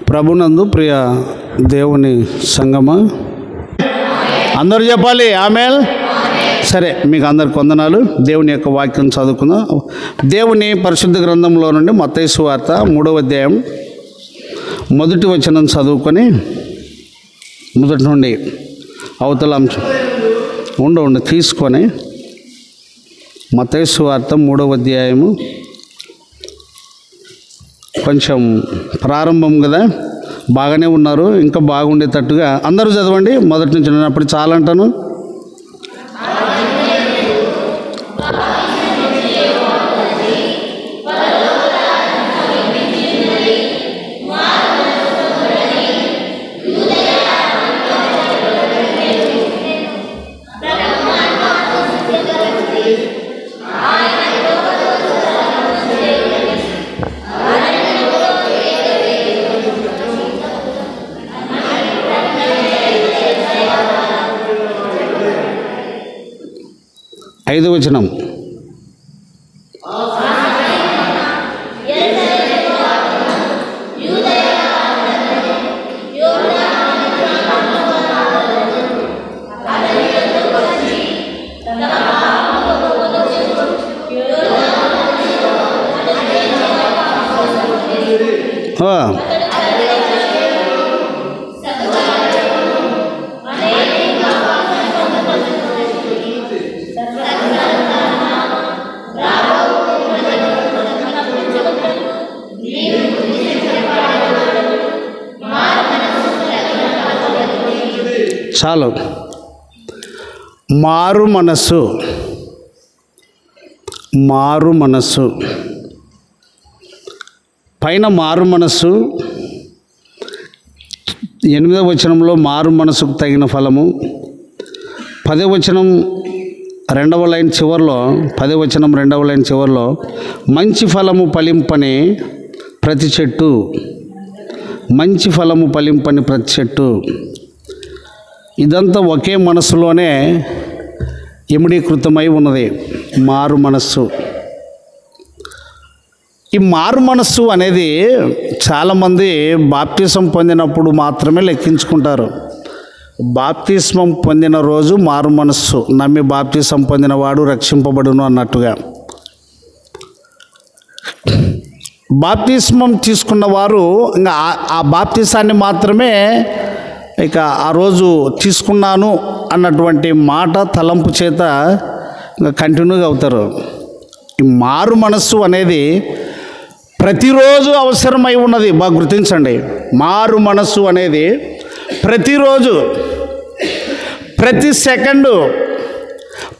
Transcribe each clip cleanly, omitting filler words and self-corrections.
ప్రభునందు ప్రియ దేవుని సంగమా, అందరూ చెప్పాలి ఆమేన్. సరే, మీకు అందరికి వందనాలు. దేవుని యొక్క వాక్యం చదువుకుందాం. దేవుని పరిశుద్ధ గ్రంథంలో నుండి మత్తయి సువార్త 3వ అధ్యాయం 1వ వచనం చదువుకొని మొదటి నుండి అవతల అంశం ఉండు తీసుకొని మత్తయి సువార్త 3వ అధ్యాయము కొంచెం ప్రారంభం కదా, బాగానే ఉన్నారు, ఇంకా బాగుండేటట్టుగా అందరూ చదవండి. మొదటి నుంచి నేను అప్పుడు చాలంటాను. ఐదవ వచనం. చాలు. మారు మనస్సు, మారు మనస్సు. పైన మారు మనస్సు, 8వ వచనంలో మారు మనసుకు తగిన ఫలము, 10వ వచనం 2వ లైన్ చివరిలో, 10వ వచనం 2వ లైన్ చివరిలో మంచి ఫలము ఫలింపని ప్రతి చెట్టు, మంచి ఫలము ఫలింపని ప్రతి చెట్టు. ఇదంతా ఒకే మనస్సులోనే ఇమిడీకృతమై ఉన్నది, మారు మనస్సు. ఈ మారు మనస్సు అనేది చాలామంది బాప్తిసం పొందినప్పుడు మాత్రమే లెక్కించుకుంటారు. బాప్తిస్మం పొందిన రోజు మారు మనస్సు, నమ్మి బాప్తిసం పొందినవాడు రక్షింపబడును అన్నట్టుగా. బాప్తిస్మం తీసుకున్నవారు ఇంకా ఆ బాప్తిసాన్ని మాత్రమే ఇక ఆ రోజు తీసుకున్నాను అన్నటువంటి మాట తలంపు చేత కంటిన్యూగా అవుతారు. ఈ మారు మనస్సు అనేది ప్రతిరోజు అవసరమై ఉన్నది, బాగా గుర్తించండి. మారు మనస్సు అనేది ప్రతిరోజు, ప్రతి సెకండు,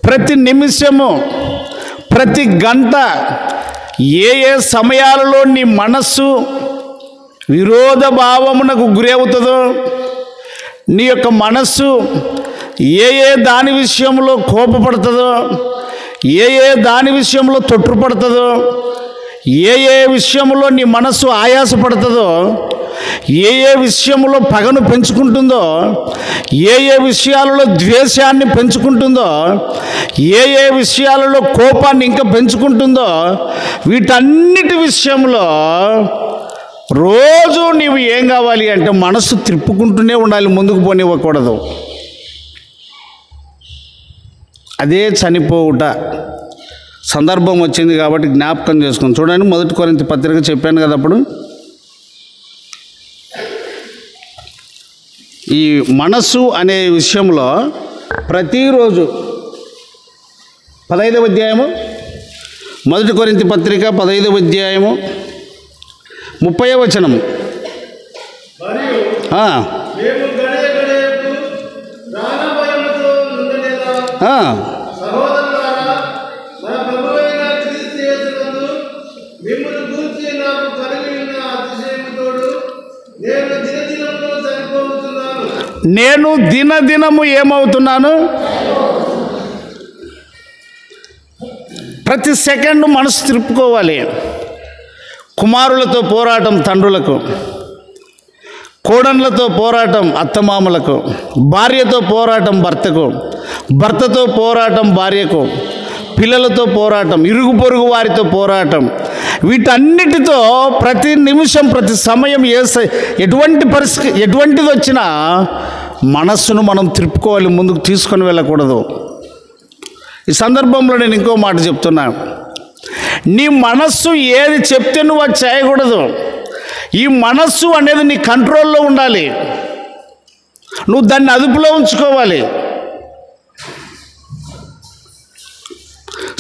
ప్రతి నిమిషము, ప్రతి గంట, ఏ ఏ సమయాలలో నీ మనస్సు విరోధ భావమునకు గురి అవుతుందో, నీ యొక్క మనస్సు ఏ ఏ దాని విషయంలో కోపపడుతుందో, ఏ ఏ దాని విషయంలో తొట్టుపడుతుందో, ఏ ఏ విషయంలో నీ మనస్సు ఆయాసపడుతుందో, ఏ ఏ విషయంలో పగను పెంచుకుంటుందో, ఏ ఏ విషయాలలో ద్వేషాన్ని పెంచుకుంటుందో, ఏ ఏ విషయాలలో కోపాన్ని ఇంకా పెంచుకుంటుందో, వీటన్నిటి విషయంలో రోజు నీవు ఏం కావాలి అంటే మనస్సు తిప్పుకుంటూనే ఉండాలి, ముందుకు పోనివ్వకూడదు. అదే చనిపోవుట. సందర్భం వచ్చింది కాబట్టి జ్ఞాపకం చేసుకుని చూడండి. 1 కొరింథీ పత్రిక చెప్పాను కదా అప్పుడు. ఈ మనస్సు అనే విషయంలో ప్రతిరోజు 15వ అధ్యాయము 1 కొరింథీ పత్రిక 15వ అధ్యాయము 30వ వచనం. నేను దినదినము ఏమవుతున్నాను? ప్రతి సెకండ్ మనసు తిప్పుకోవాలి. కుమారులతో పోరాటం తండ్రులకు, కోడన్లతో పోరాటం అత్తమామలకు, భార్యతో పోరాటం భర్తకు, భర్తతో పోరాటం భార్యకు, పిల్లలతో పోరాటం, ఇరుగు పొరుగు వారితో పోరాటం, వీటన్నిటితో ప్రతి నిమిషం ప్రతి సమయం ఎటువంటి పరిస్థితి ఎటువంటిది వచ్చినా మనస్సును మనం త్రిప్పుకోవాలి, ముందుకు తీసుకొని వెళ్ళకూడదు. ఈ సందర్భంలో నేను ఇంకో మాట చెప్తున్నా, నీ మనస్సు ఏది చెప్తే నువ్వు అది చేయకూడదు. ఈ మనస్సు అనేది నీ కంట్రోల్లో ఉండాలి, నువ్వు దాన్ని అదుపులో ఉంచుకోవాలి.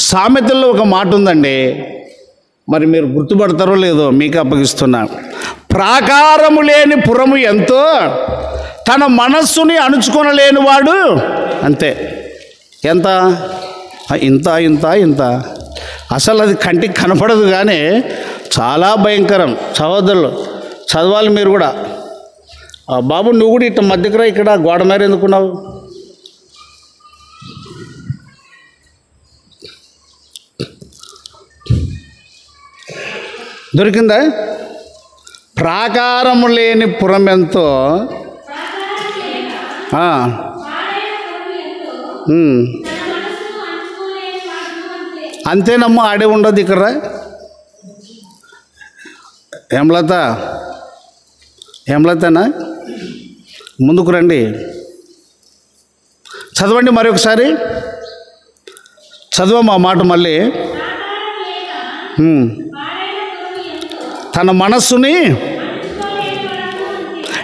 సామెతల్లో ఒక మాట ఉందండి, మరి మీరు గుర్తుపడతారో లేదో మీకు అప్పగిస్తున్నా. ప్రాకారము లేని పురము ఎంతో, తన మనస్సుని అణుచుకొనలేనివాడు అంతే. ఎంత? ఇంత ఇంత ఇంత. అసలు అది కంటికి కనపడదు కానీ చాలా భయంకరం. సహోదరులు చదవాలి మీరు కూడా. బాబు నువ్వు కూడా ఇట్ట మధ్యకు రా, ఇక్కడ గోడ మీద ఎందుకున్నావు? దొరికిందా? ప్రాకారము లేని పురం ఎంతో, అంతేనమ్మా, ఆడే ఉండదు ఇక్కడ. ఏమలతనా ముందుకు రండి, చదవండి మరొకసారి, చదవమ్మా మాట మళ్ళీ. తన మనస్సుని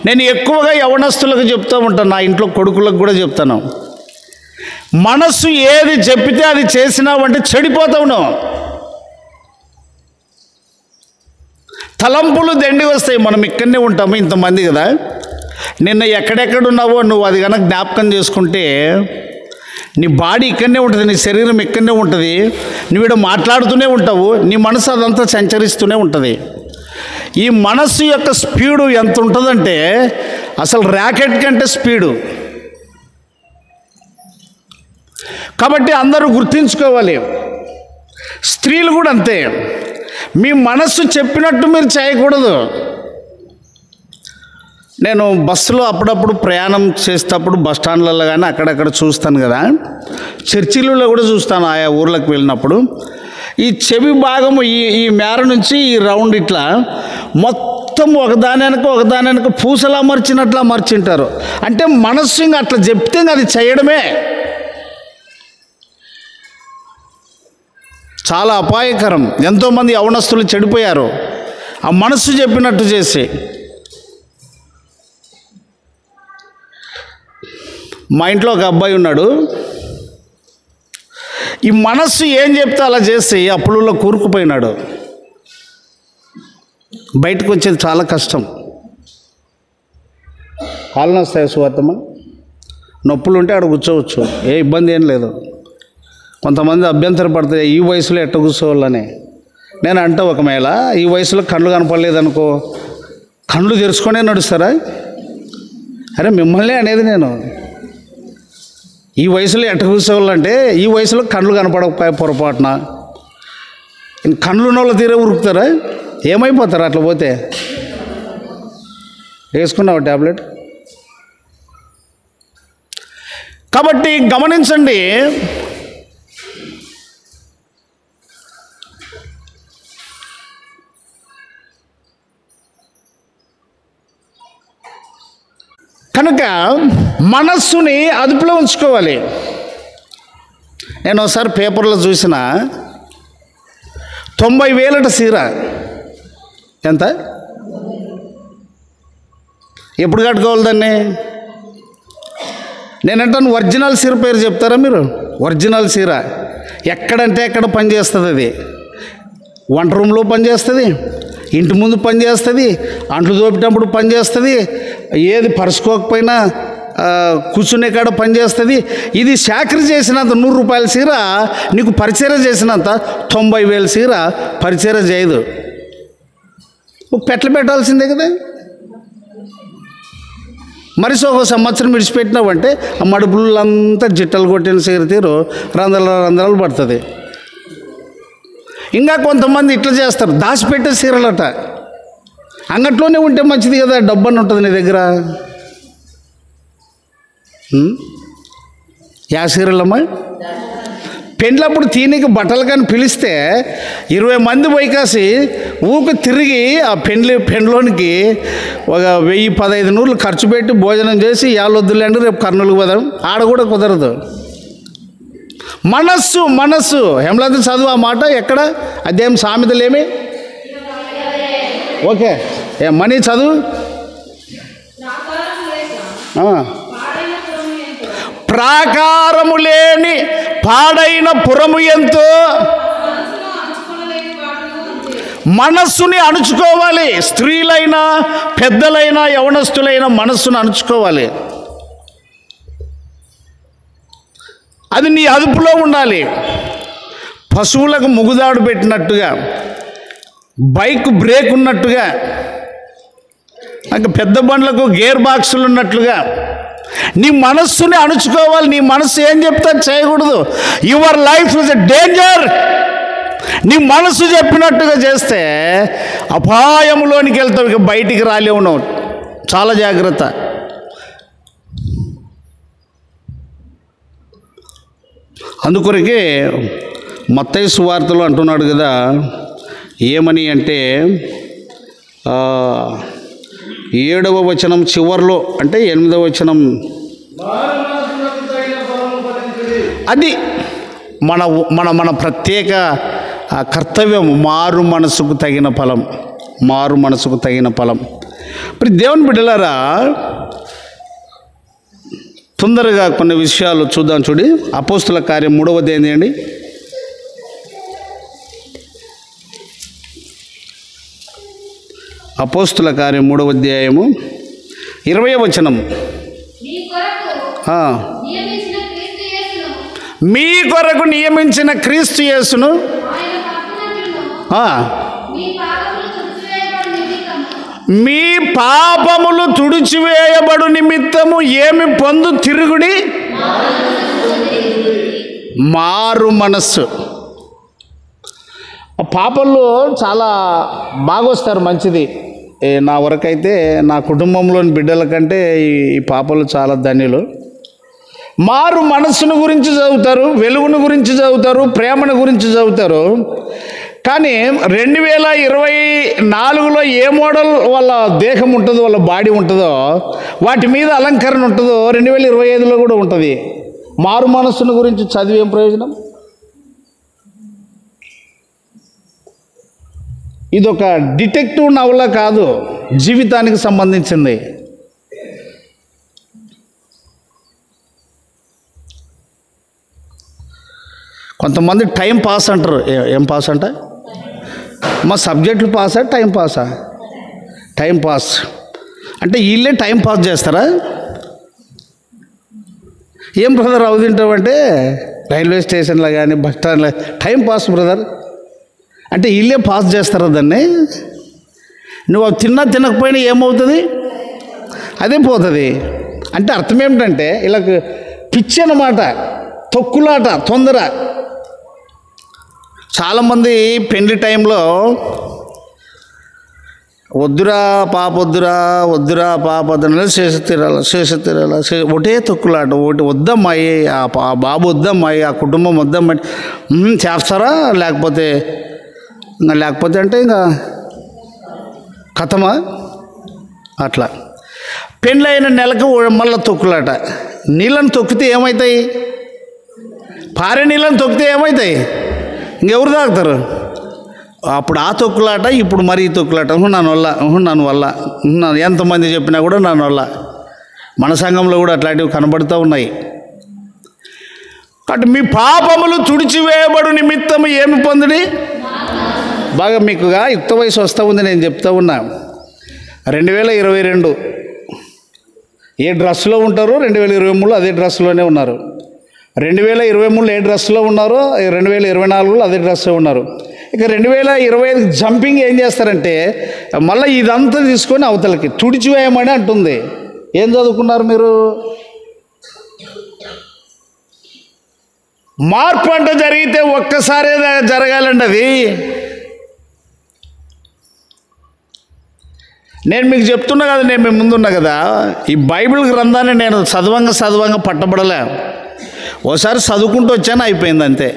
నేను ఎక్కువగా యవనస్తులకు చెప్తూ ఉంటాను, నా ఇంట్లో కొడుకులకు కూడా చెప్తాను. మనస్సు ఏది చెప్పితే అది చేసినావంటే చెడిపోతావు నువ్వు. తలంపులు దండి వస్తాయి. మనం ఇక్కడనే ఉంటాము, ఇంతమంది కదా. నిన్న ఎక్కడెక్కడున్నావో నువ్వు అది కనుక జ్ఞాపకం చేసుకుంటే నీ బాడీ ఇక్కడనే ఉంటుంది, నీ శరీరం ఇక్కడనే ఉంటుంది, నువ్వు ఇక్కడ మాట్లాడుతూనే ఉంటావు, నీ మనసు అదంతా సంచరిస్తూనే ఉంటుంది. ఈ మనస్సు యొక్క స్పీడు ఎంత ఉంటుందంటే అసలు ర్యాకెట్ కంటే స్పీడు. కాబట్టి అందరూ గుర్తుంచుకోవాలి. స్త్రీలు కూడా అంతే, మీ మనస్సు చెప్పినట్టు మీరు చేయకూడదు. నేను బస్సులో అప్పుడప్పుడు ప్రయాణం చేసేటప్పుడు బస్ స్టాండ్లలో కానీ అక్కడక్కడ చూస్తాను కదా, చర్చిలలో కూడా చూస్తాను ఆయా ఊర్లకు వెళ్ళినప్పుడు. ఈ చెవి భాగము ఈ మేర నుంచి ఈ రౌండ్ ఇట్లా మొత్తం ఒకదాని పూసలా అమర్చినట్లు అమర్చింటారు. అంటే మనస్సు ఇంకా అట్లా చెప్తే ఇంకా అది చేయడమే. చాలా అపాయకరం. ఎంతోమంది యవనస్తులు చెడిపోయారు ఆ మనస్సు చెప్పినట్టు చేసి. మా ఇంట్లో ఒక అబ్బాయి ఉన్నాడు, ఈ మనస్సు ఏం చెప్తే అలా చేసి అప్పులలో కూరుకుపోయినాడు. బయటకు వచ్చేది చాలా కష్టం. కాళ్ళు వస్తాయి సువార్తమ్మ, నొప్పులు ఉంటే ఆడ కూర్చోవచ్చు, ఏ ఇబ్బంది ఏం లేదు. కొంతమంది అభ్యంతరం పడతాయి, ఈ వయసులో ఎట్ట కూర్చోవాలని. నేను అంటే ఒకవేళ ఈ వయసులో కళ్ళు కనపడలేదనుకో, కళ్ళు తెరుచుకొనే నడుస్తారా? అరే మిమ్మల్ని అనేది నేను, ఈ వయసులో ఎట్ట కూర్చోవాలంటే ఈ వయసులో కళ్ళు కనపడకపోయే పొరపాటున కళ్ళు నోళ్ళ తీరే ఉరుకుతారా? ఏమైపోతారు అట్లా పోతే? వేసుకున్నావు ట్యాబ్లెట్? కాబట్టి గమనించండి, కనుక మనస్సుని అదుపులో ఉంచుకోవాలి. నేను ఒకసారి పేపర్లో చూసిన 90,000 సీర ఎంత? ఎప్పుడు కట్టుకోవాలి దాన్ని? నేనంటాను ఒరిజినల్ సీర పేరు చెప్తారా మీరు? ఒరిజినల్ సీర ఎక్కడంటే ఎక్కడ పనిచేస్తుంది. అది వంట రూమ్లో పనిచేస్తుంది, ఇంటి ముందు పనిచేస్తుంది, అంట్లు దోపేటప్పుడు పనిచేస్తుంది, ఏది పరుచుకోకపోయినా కూర్చునే కాడ పనిచేస్తుంది. ఇది చాకరీ చేసినంత 100 రూపాయల సీర నీకు పరిచర్య చేసినంత 90,000 సీర పరిచర్య చేయదు. పెట్లు పెట్టాల్సిందే కదా. మనిషి ఒక సంవత్సరం విడిచిపెట్టినావంటే ఆ మడుపులంతా జిట్టలు కొట్టిన సీర తీరు రంధ్రాలు పడుతుంది. ఇంకా కొంతమంది ఇట్లా చేస్తారు, దాచిపెట్టే సీరలట. అంగట్లోనే ఉంటే మంచిది కదా, డబ్బు అని ఉంటుంది నీ దగ్గర. యా సీరలమ్మా? పెండ్లప్పుడు తీనికి బట్టలు కానీ పిలిస్తే 20 మంది పోయి కాసి ఊకు తిరిగి ఆ పెండ్లోనికి ఒక 1000-1500 ఖర్చు పెట్టి భోజనం చేసి యాళ్ళొద్దులేండి రేపు కర్నూలుకు పోదాం, ఆడ కూడా కుదరదు. మనస్సు హేమలత చదువు ఆ మాట ఎక్కడ, అదేం సామెతలేమి? ఓకే, మనీ చదువు. ప్రాకారము లేని పాడైన పురము ఎంతో, మనస్సుని అణుచుకోవాలి. స్త్రీలైనా పెద్దలైనా యవనస్తులైన మనస్సును అణుచుకోవాలి. అది నీ అదుపులో ఉండాలి. పశువులకు ముగుదాడు పెట్టినట్టుగా, బైక్ బ్రేక్ ఉన్నట్టుగా, ఇంకా పెద్ద బండ్లకు గేర్ బాక్సులు ఉన్నట్లుగా నీ మనస్సుని అణుచుకోవాలి. నీ మనస్సు ఏం చెప్తా చేయకూడదు. Your life is a danger. నీ మనస్సు చెప్పినట్టుగా చేస్తే అపాయంలోనికి వెళ్తావు, ఇక బయటికి రాలేవు నువ్వు. చాలా జాగ్రత్త. అందుకొరకే మత్తయి సువార్తలో అంటున్నాడు కదా, ఏమని అంటే 7వ వచనం చివర్లో, అంటే 8వ వచనం, అది మన మన మన ప్రత్యేక కర్తవ్యం. మారు మనసుకు తగిన ఫలం, మారు మనసుకు తగిన ఫలం. ఇప్పుడు దేవుని బిడ్డలారా, తొందరగా కొన్ని విషయాలు చూద్దాం. చూడి, అపోస్తుల కార్యం 3వ అధ్యాయం అండి. అపోస్తుల కార్యం 3వ అధ్యాయము 20వ వచనం. మీ కొరకు నియమించిన క్రీస్తు యేసును మీ పాపములు తుడిచివేయబడు నిమిత్తము ఏమి పొందు తిరుగుడి? మారు మనస్సు. పాపంలో చాలా బాగొస్తారు, మంచిది. నా వరకైతే నా కుటుంబంలోని బిడ్డల కంటే ఈ పాపలు చాలా ధన్యులు. మారు మనస్సును గురించి చదువుతారు, వెలుగును గురించి చదువుతారు, ప్రేమను గురించి చదువుతారు. కానీ 2024లో ఏ మోడల్ వాళ్ళ దేహం ఉంటుందో, వాళ్ళ బాడీ ఉంటుందో, వాటి మీద అలంకరణ ఉంటుందో 2025లో కూడా ఉంటుంది. మారు మనస్సును గురించి చదివి ఏం ప్రయోజనం? ఇదొక డిటెక్టివ్ నవల కాదు, జీవితానికి సంబంధించింది. కొంతమంది టైం పాస్ అంటారు. ఏం పాస్ అంట? మా సబ్జెక్టులు పాసా, టైం పాసా? టైం పాస్ అంటే వీళ్ళే టైం పాస్ చేస్తారా? ఏం బ్రదర్ అవు తింటావంటే రైల్వే స్టేషన్లో కానీ బస్ స్టాండ్లో టైం పాస్ బ్రదర్ అంటే వీళ్ళే పాస్ చేస్తారా దాన్ని? నువ్వు అవి తిన్నా తినకపోయినా ఏమవుతుంది? అదే పోతుంది. అంటే అర్థం ఏమిటంటే ఇలా పిచ్చి అన్నమాట, తొక్కులాట, తొందర. చాలామంది పెళ్లి టైంలో వద్దురా పాప, వద్దురా వద్దురా పాప వద్దున శేష తీరాల ఒకటే తొక్కులాట. ఒకటి వద్దమ్మాయి, ఆ బాబు వద్దమ్మాయి, ఆ కుటుంబం వద్దమ్మాయి చేస్తారా? లేకపోతే అంటే ఇంకా కథమా? అట్లా పెళ్ళైన నెలకు మళ్ళీ తొక్కులాట. నీళ్ళని తొక్కితే ఏమవుతాయి? పారే నీళ్ళని తొక్కితే ఏమవుతాయి? ఇంకెవరు తాగుతారు? అప్పుడు ఆ తొక్కులాట, ఇప్పుడు మరీ తొక్కులాట. నన్ను వల్ల ఎంతమంది చెప్పినా కూడా నన్ను వల్ల. మన సంఘంలో కూడా అట్లాంటివి కనబడుతూ ఉన్నాయి. కాబట్టి మీ పాపములు తుడిచివేయబడు నిమిత్తము ఏమి పొందుడి? బాగా మీకుగా యుక్త వయసు వస్తూ ఉంది. నేను చెప్తా ఉన్నా, 2022 ఏ డ్రెస్లో ఉంటారో 2023లో అదే డ్రెస్లోనే ఉన్నారు. 2023లో ఏ డ్రెస్లో ఉన్నారో 2024లో అదే డ్రెస్లో ఉన్నారు. ఇక 2025 జంపింగ్ ఏం చేస్తారంటే మళ్ళీ ఇదంతా తీసుకొని అవతలకి తుడిచివేయమని అంటుంది. ఏం చదువుకున్నారు మీరు? మార్పు అంటే జరిగితే ఒక్కసారే జరగాలండి అది. నేను మీకు చెప్తున్నా కదా, నేను మీ ముందున్నా కదా, ఈ బైబిల్ గ్రంథాన్ని నేను చదవంగా పట్టబడలే. ఓసారి చదువుకుంటూ వచ్చాను, అయిపోయింది అంతే.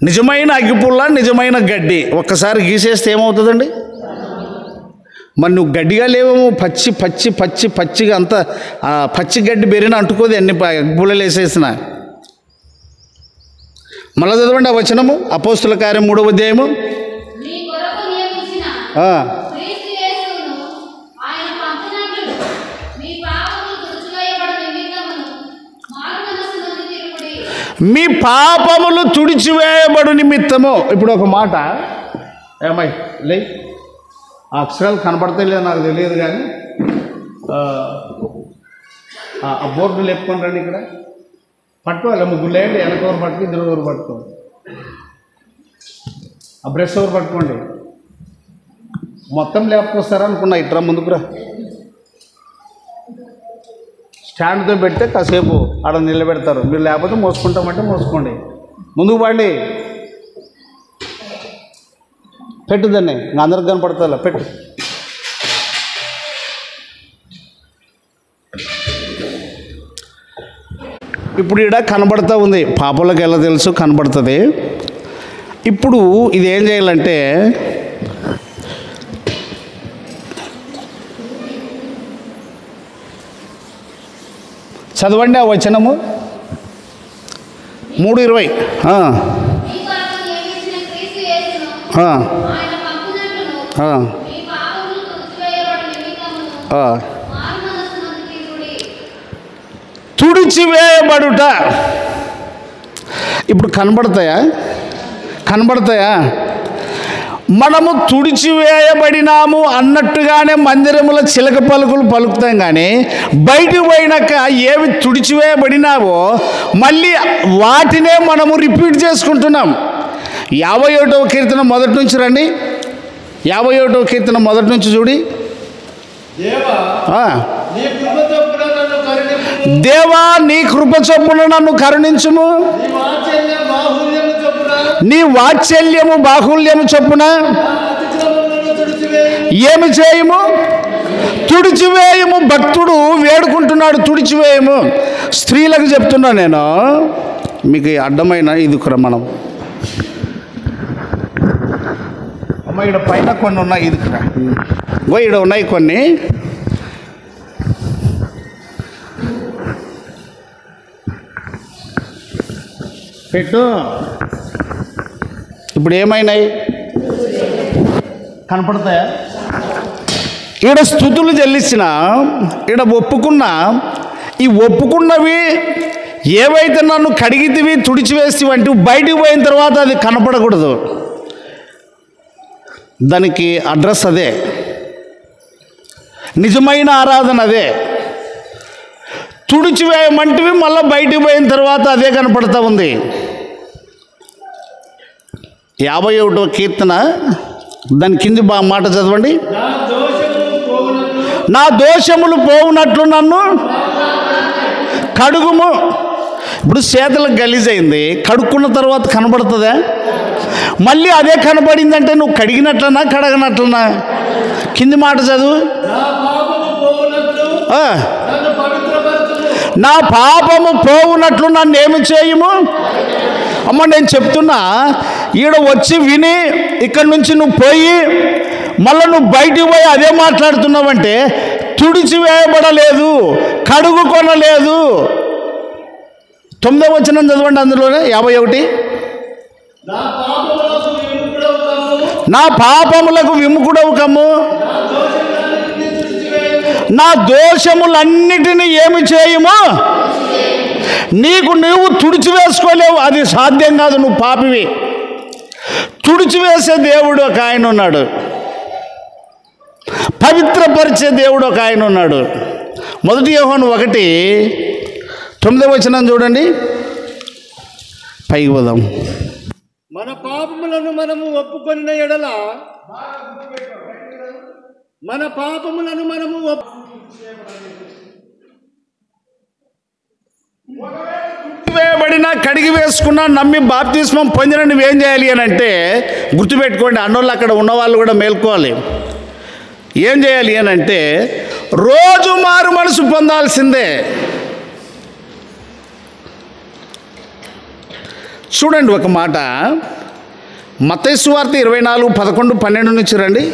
నిజమైన అగ్గిపుల్ల, నిజమైన గడ్డి ఒక్కసారి గీసేస్తే ఏమవుతుందండి? మరి నువ్వు గడ్డిగా లేవేమో, పచ్చి పచ్చి పచ్చి పచ్చిగా అంతా పచ్చి గడ్డి బెరిన అంటుకోదు అన్ని అగ్గిపుల్లలు వేసేసిన. మళ్ళీ చదవండి ఆ వచనము, అపోస్తుల కార్యం 3వ అధ్యాయము. మీ పాపములు తుడిచివేయబడు నిమిత్తము. ఇప్పుడు ఒక మాట, ఏమై లే, ఆ అక్షరాలు కనపడతాయి లేదు నాకు తెలియదు, కానీ ఆ బోర్డు లేపుకొని రండి. ఇక్కడ పట్టుకోవాలి, ముగ్గురు లేండి, వెనకవరు పట్టుకు, ఇద్దరు పట్టుకోండి. ఆ బ్రష్ ఎవరు పట్టుకోండి. మొత్తం లేపుకొస్తారా అనుకున్నా, ఇట్రా ముందుకురా. స్టాండ్తో పెడితే కాసేపు ఆడ నిలబెడతారు, మీరు లేకపోతే మోసుకుంటామంటే మోసుకోండి. ముందుకు పండి, పెట్టుదాన్ని, ఇంకా అందరికి కనపడతా పెట్టు. ఇప్పుడు ఇక్కడ కనబడుతూ ఉంది, పాపలకు ఎలా తెలుసు కనబడుతుంది. ఇప్పుడు ఇది ఏం చేయాలంటే, చదవండి ఆ వచనము 3:20. తుడిచివేయబడుట. ఇప్పుడు కనబడతాయా? మనము తుడిచివేయబడినాము అన్నట్టుగానే మందిరముల చిలక పలుకులు పలుకుతాం, కానీ బయటకు పోయినాక ఏవి తుడిచివేయబడినావో మళ్ళీ వాటినే మనము రిపీట్ చేసుకుంటున్నాం. 51వ కీర్తన మొదటి నుంచి రండి. 51వ కీర్తన మొదటి నుంచి చూడి. దేవా నీ కృప చొప్పున నన్ను కరుణించుము, నీ వాత్సల్యము బాహుల్యము చొప్పున ఏమి చేయము? తుడిచివేయము. భక్తుడు వేడుకుంటున్నాడు, తుడిచివేయము. స్త్రీలకు చెప్తున్నా నేను, మీకు అడ్డమైన ఇది మనం అమ్మ ఇక్కడ పైన కొన్ని ఉన్నాయి, ఇది ఇక్కడ ఉన్నాయి కొన్ని. పెట్టు. ఇప్పుడు ఏమైనాయి? కనపడతాయా? ఈడ స్తుతులు చెల్లించిన, ఈడ ఒప్పుకున్నా, ఈ ఒప్పుకున్నవి ఏవైతే నన్ను కడిగితివి తుడిచివేస్తేవంటే బయటికి పోయిన తర్వాత అది కనపడకూడదు. దానికి అడ్రస్ అదే, నిజమైన ఆరాధన అదే. తుడిచివేయమంటివి మళ్ళీ బయటికి పోయిన తర్వాత అదే కనపడతా ఉంది. 51వ కీర్తన దాని కింది మాట చదవండి. నా దోషములు పోవునట్లు నన్ను కడుగుము. ఇప్పుడు చేతులకు గలీజ్ అయింది, కడుక్కున్న తర్వాత కనబడుతుందా? మళ్ళీ అదే కనబడిందంటే నువ్వు కడిగినట్లనా కడగనట్లనా? కింది మాట చదువు. నా పాపము పోవునట్లు నన్ను ఏమి చేయము. అమ్మ నేను చెప్తున్నా, ఈడ వచ్చి విని ఇక్కడి నుంచి నువ్వు పోయి మళ్ళీ నువ్వు బయటికి పోయి అదే మాట్లాడుతున్నావంటే తుడిచివేయబడలేదు, కడుగుకొనలేదు. 9వ వచనం చదవండి, అందులోనే 51. నా పాపములకు విముఖుడవు కమ్ము, నా దోషములన్నిటినీ ఏమి చేయము. నీకు నువ్వు తుడిచివేసుకోలేవు, అది సాధ్యం కాదు, నువ్వు పాపివి. తుడిచివేసే దేవుడు ఒక ఆయన ఉన్నాడు, పవిత్రపరిచే దేవుడు ఒక ఆయన ఉన్నాడు. 1 యోహాను 1:9 వచనం చూడండి, పైకి పోదాం. మన పాపములను మనము ఒప్పుకొనిన ఎడల, మన పాపములను మనము వేయబడినా కడిగి వేసుకున్నా నమ్మి బాప్తిస్మం పొందిన నువ్వేం చేయాలి అని అంటే, గుర్తుపెట్టుకోండి, అన్నోళ్ళు అక్కడ ఉన్నవాళ్ళు కూడా మేల్కోవాలి. ఏం చేయాలి అని అంటే, రోజు మారు మనసు పొందాల్సిందే. చూడండి ఒక మాట, మత్తయి సువార్త 24:11-12 నుంచి రండి.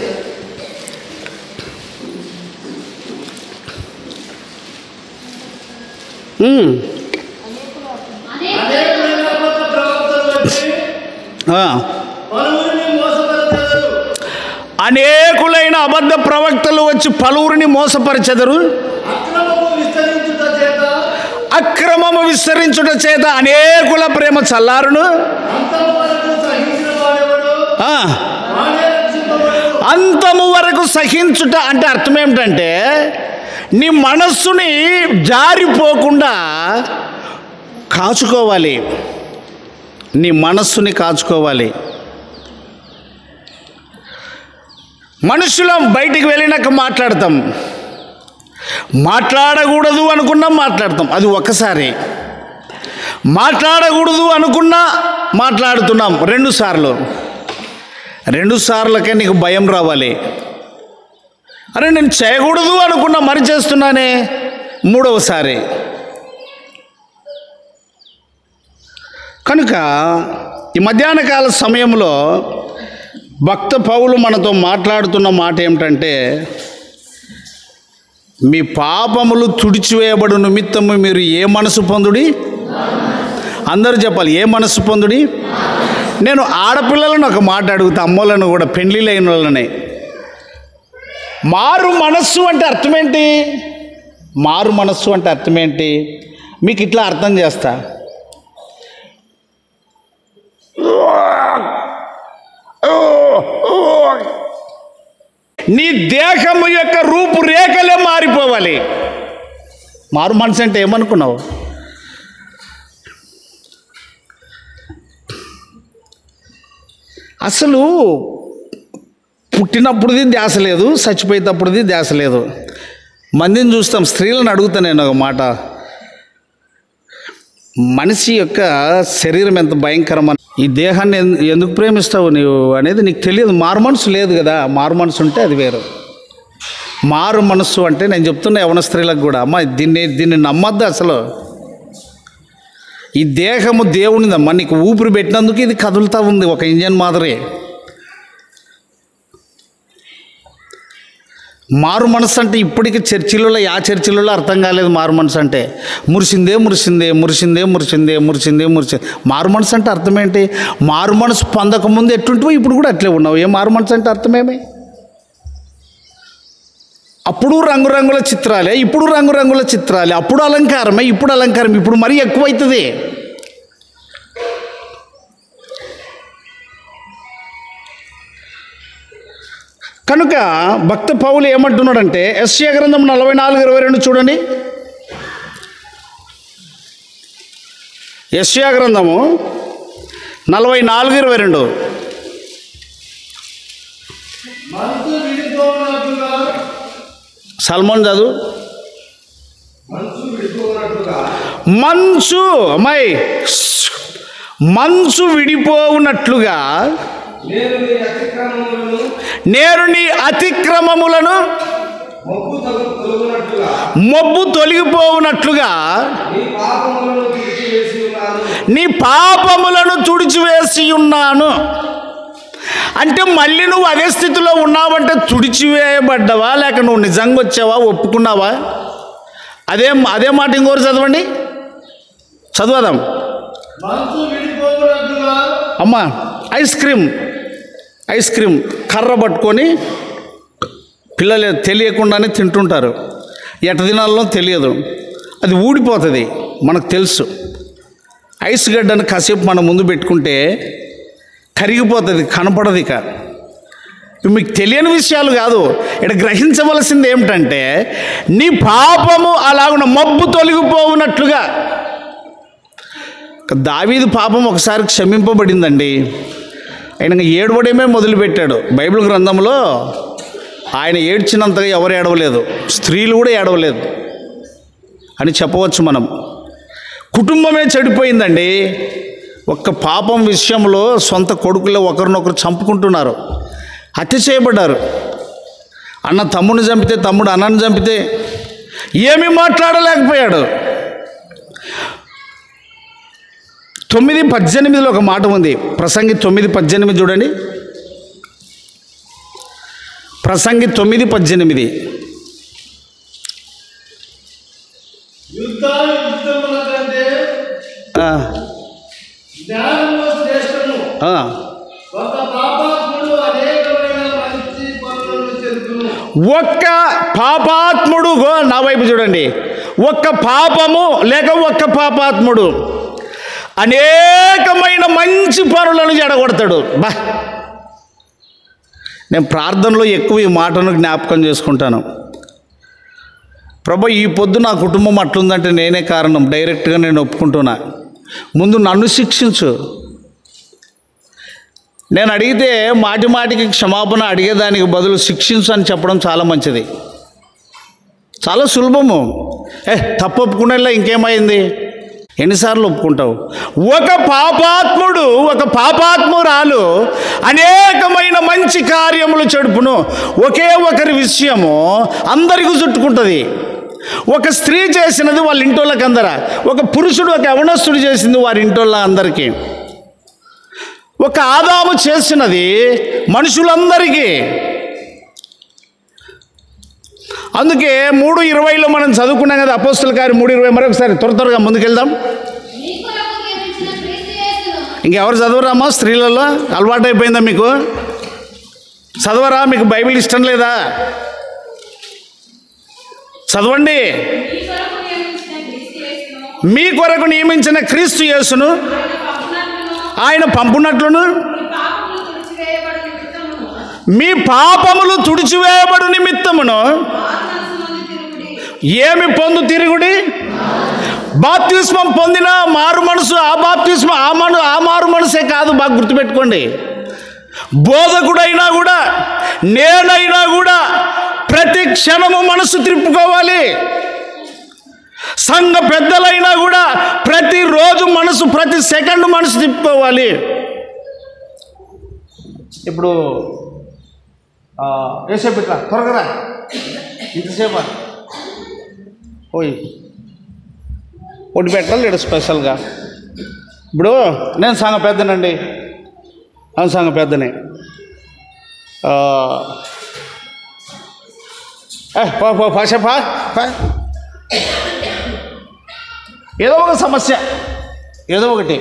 అనేకులైన అబద్ధ ప్రవక్తలు వచ్చి పలువురిని మోసపరిచెదరు. అక్రమము విస్తరించుట చేత అనేకుల ప్రేమ చల్లారును. అంతము వరకు సహించుట అంటే అర్థం ఏమిటంటే, నీ మనస్సుని జారిపోకుండా కాచుకోవాలి. నీ మనస్సుని కాచుకోవాలి. మనుషులం బయటికి వెళ్ళినాక మాట్లాడతాం, మాట్లాడకూడదు అనుకున్నా మాట్లాడతాం, అది ఒకసారి. మాట్లాడకూడదు అనుకున్నా మాట్లాడుతున్నాం 2 సార్లు. 2 సార్లకే నీకు భయం రావాలి. అరే నేను చేయకూడదు అనుకున్నా మరి చేస్తున్నానే 3వసారి. కనుక ఈ మధ్యాహ్న కాల సమయంలో భక్త పౌలు మనతో మాట్లాడుతున్న మాట ఏమిటంటే, మీ పాపములు తుడిచివేయబడు నిమిత్తము మీరు ఏ మనసు పొందుడి? అందరూ చెప్పాలి, ఏ మనసు పొందుడి? నేను ఆడపిల్లలను ఒక మాట అడుగుతా, అమ్మలను కూడా, పెండ్లిలైన వాళ్ళని, మారు మనస్సు అంటే అర్థమేంటి? మారు మనస్సు అంటే అర్థమేంటి? మీకు ఇట్లా అర్థం చేస్తా. నీ దేహము యొక్క రూపురేఖలే మారిపోవాలి. మారు మనసు అంటే ఏమనుకున్నావు? అసలు పుట్టినప్పుడుది ధ్యాస లేదు, చచ్చిపోయేటప్పుడుది ధ్యాస లేదు. మందిని చూస్తాం, స్త్రీలను అడుగుతా నేను ఒక మాట, మనిషి యొక్క శరీరం ఎంత భయంకరమని, ఈ దేహాన్ని ఎందుకు ప్రేమిస్తావు నీవు అనేది నీకు తెలియదు. మారు మనసు లేదు కదా. మారు మనసు ఉంటే అది వేరు. మారు మనసు అంటే నేను చెప్తున్నా యవన స్త్రీలకు కూడా, అమ్మ దీన్ని నమ్మద్దు అసలు. ఈ దేహము దేవునిదమ్మా, నీకు ఊపిరి పెట్టినందుకు ఇది కదులుతూ ఉంది, ఒక ఇంజన్ మాదిరి. మారు మనసు అంటే ఇప్పటికి చర్చిలలో, చర్చిలలో అర్థం కాలేదు మారు మనసు అంటే. మురిసిందే మురిసిందే మురిసిందే మురిసిందే మురిసిందే మురిసిందే. మారు మనసు అంటే అర్థం ఏంటి? మారు మనసు పొందకముందు ఎట్టుంటివో ఇప్పుడు కూడా అట్లే ఉన్నావు. ఏ మారు మనసు అంటే అర్థమేమి? అప్పుడు రంగురంగుల చిత్రాలే, ఇప్పుడు రంగురంగుల చిత్రాలే. అప్పుడు అలంకారమే, ఇప్పుడు అలంకారం. ఇప్పుడు మరీ ఎక్కువైతుంది. కనుక భక్త పౌలు ఏమంటున్నాడంటే, యెషయా గ్రంథం 44:22 చూడండి. యెషయా గ్రంథము 44:22. సల్మాన్ చదువు. మంచు అమ్మాయి, మంచు విడిపోవునట్లుగా నేను నీ అతిక్రమములను మబ్బు తొలగిపోవునట్లుగా నీ పాపములను తుడిచివేసి ఉన్నాను. అంటే మళ్ళీ నువ్వు అదే స్థితిలో ఉన్నావంటే తుడిచివేయబడ్డావా, లేక నువ్వు నిజంగా వచ్చావా, ఒప్పుకున్నావా? అదే మాట ఇంకోరు చదవండి, చదువుదాం. అమ్మా, ఐస్ క్రీమ్ కర్ర పట్టుకొని పిల్లలు తెలియకుండానే తింటుంటారు. ఎట తినాలో తెలియదు, అది ఊడిపోతుంది, మనకు తెలుసు. ఐస్ గడ్డను కాసేపు మనం ముందు పెట్టుకుంటే కరిగిపోతుంది, కనపడదు. ఇక మీకు తెలియని విషయాలు కాదు, ఇక్కడ గ్రహించవలసింది ఏమిటంటే, నీ పాపము అలాగున్న మబ్బు తొలగిపోవునట్లుగా. దావీదు పాపం ఒకసారి క్షమింపబడిందండి. ఆయన ఏడవడమే మొదలుపెట్టాడు. బైబిల్ గ్రంథంలో ఆయన ఏడ్చినంతగా ఎవరు ఏడవలేదు, స్త్రీలు కూడా ఏడవలేదు అని చెప్పవచ్చు మనం. కుటుంబమే చెడిపోయిందండి. ఒక్క పాపం విషయంలో సొంత కొడుకులే ఒకరినొకరు చంపుకుంటున్నారు, హత్య చేయబడ్డారు. అన్న తమ్ముడిని చంపితే, తమ్ముడు అన్నని చంపితే ఏమీ మాట్లాడలేకపోయాడు. 9:18 ఒక మాట ఉంది. ప్రసంగి 9:18 చూడండి. ప్రసంగి 9:18. యుద్ధముల కంటే జ్ఞానము శ్రేష్ఠము. ఒక పాపాత్ముడు అనేకమైన మంచి పనులను చేస్తును. ఒక్క పాపాత్ముడు, నా వైపు చూడండి, ఒక్క పాపము లేక ఒక్క పాపాత్ముడు అనేకమైన మంచి పనులను జడగొడతాడు. నేను ప్రార్థనలో ఎక్కువ ఈ మాటను జ్ఞాపకం చేసుకుంటాను. ప్రభు, ఈ పొద్దు నా కుటుంబం అట్లుందంటే నేనే కారణం. డైరెక్ట్గా నేను ఒప్పుకుంటున్నా. ముందు నన్ను శిక్షించు. నేను అడిగితే మాటి మాటికి క్షమాపణ అడిగేదానికి బదులు శిక్షించు అని చెప్పడం చాలా మంచిది, చాలా సులభము. తప్పు ఒప్పుకునేలా ఇంకేమైంది? ఎన్నిసార్లు ఒప్పుకుంటావు? ఒక పాపాత్ముడు, ఒక పాపాత్మురాలు అనేకమైన మంచి కార్యములు చెడుపును. ఒకే ఒకరి విషయము అందరికీ చుట్టుకుంటుంది. ఒక స్త్రీ చేసినది వాళ్ళ ఇంటోళ్ళకి అందరా, ఒక పురుషుడు, ఒక యవనస్తుడు చేసింది వారి ఇంటోళ్ళ అందరికీ, ఒక ఆదాము చేసినది మనుషులందరికీ. అందుకే 3:20 మనం చదువుకున్నాం కదా, అపోస్తలుల కార్యం 3:20. మరొకసారి త్వరగా ముందుకెళ్దాం. ఇంకెవరు చదవరామా? స్త్రీలలో అలవాటు అయిపోయిందా మీకు? చదవరా? మీకు బైబిల్ ఇష్టం లేదా? చదవండి. మీ కొరకు నియమించిన క్రీస్తు యేసును ఆయన పంపునట్లును మీ పాపములు తుడిచివేయబడు నిమిత్తమును ఏమి పొందు తిరుగుడి? బాప్తిస్మం పొందిన మారు మనసు. ఆ బాప్తిస్మం ఆ మారు మనసే కాదు, బాగా గుర్తుపెట్టుకోండి. బోధకుడైనా కూడా, నేనైనా కూడా ప్రతి క్షణము మనసు తిప్పుకోవాలి. సంఘ పెద్దలైనా కూడా ప్రతిరోజు మనసు, ప్రతి సెకండ్ మనసు తిప్పుకోవాలి. ఇప్పుడు ఏసేపు ఇట్లా త్వరగా ఇంతసేపు ఓయ్ ఒకటి పెట్టాలి ఇక్కడ స్పెషల్గా. ఇప్పుడు నేను సంఘ పెద్దనండి, సంఘ పెద్దనే. పాషపా ఏదో ఒక సమస్య, ఏదో ఒకటి,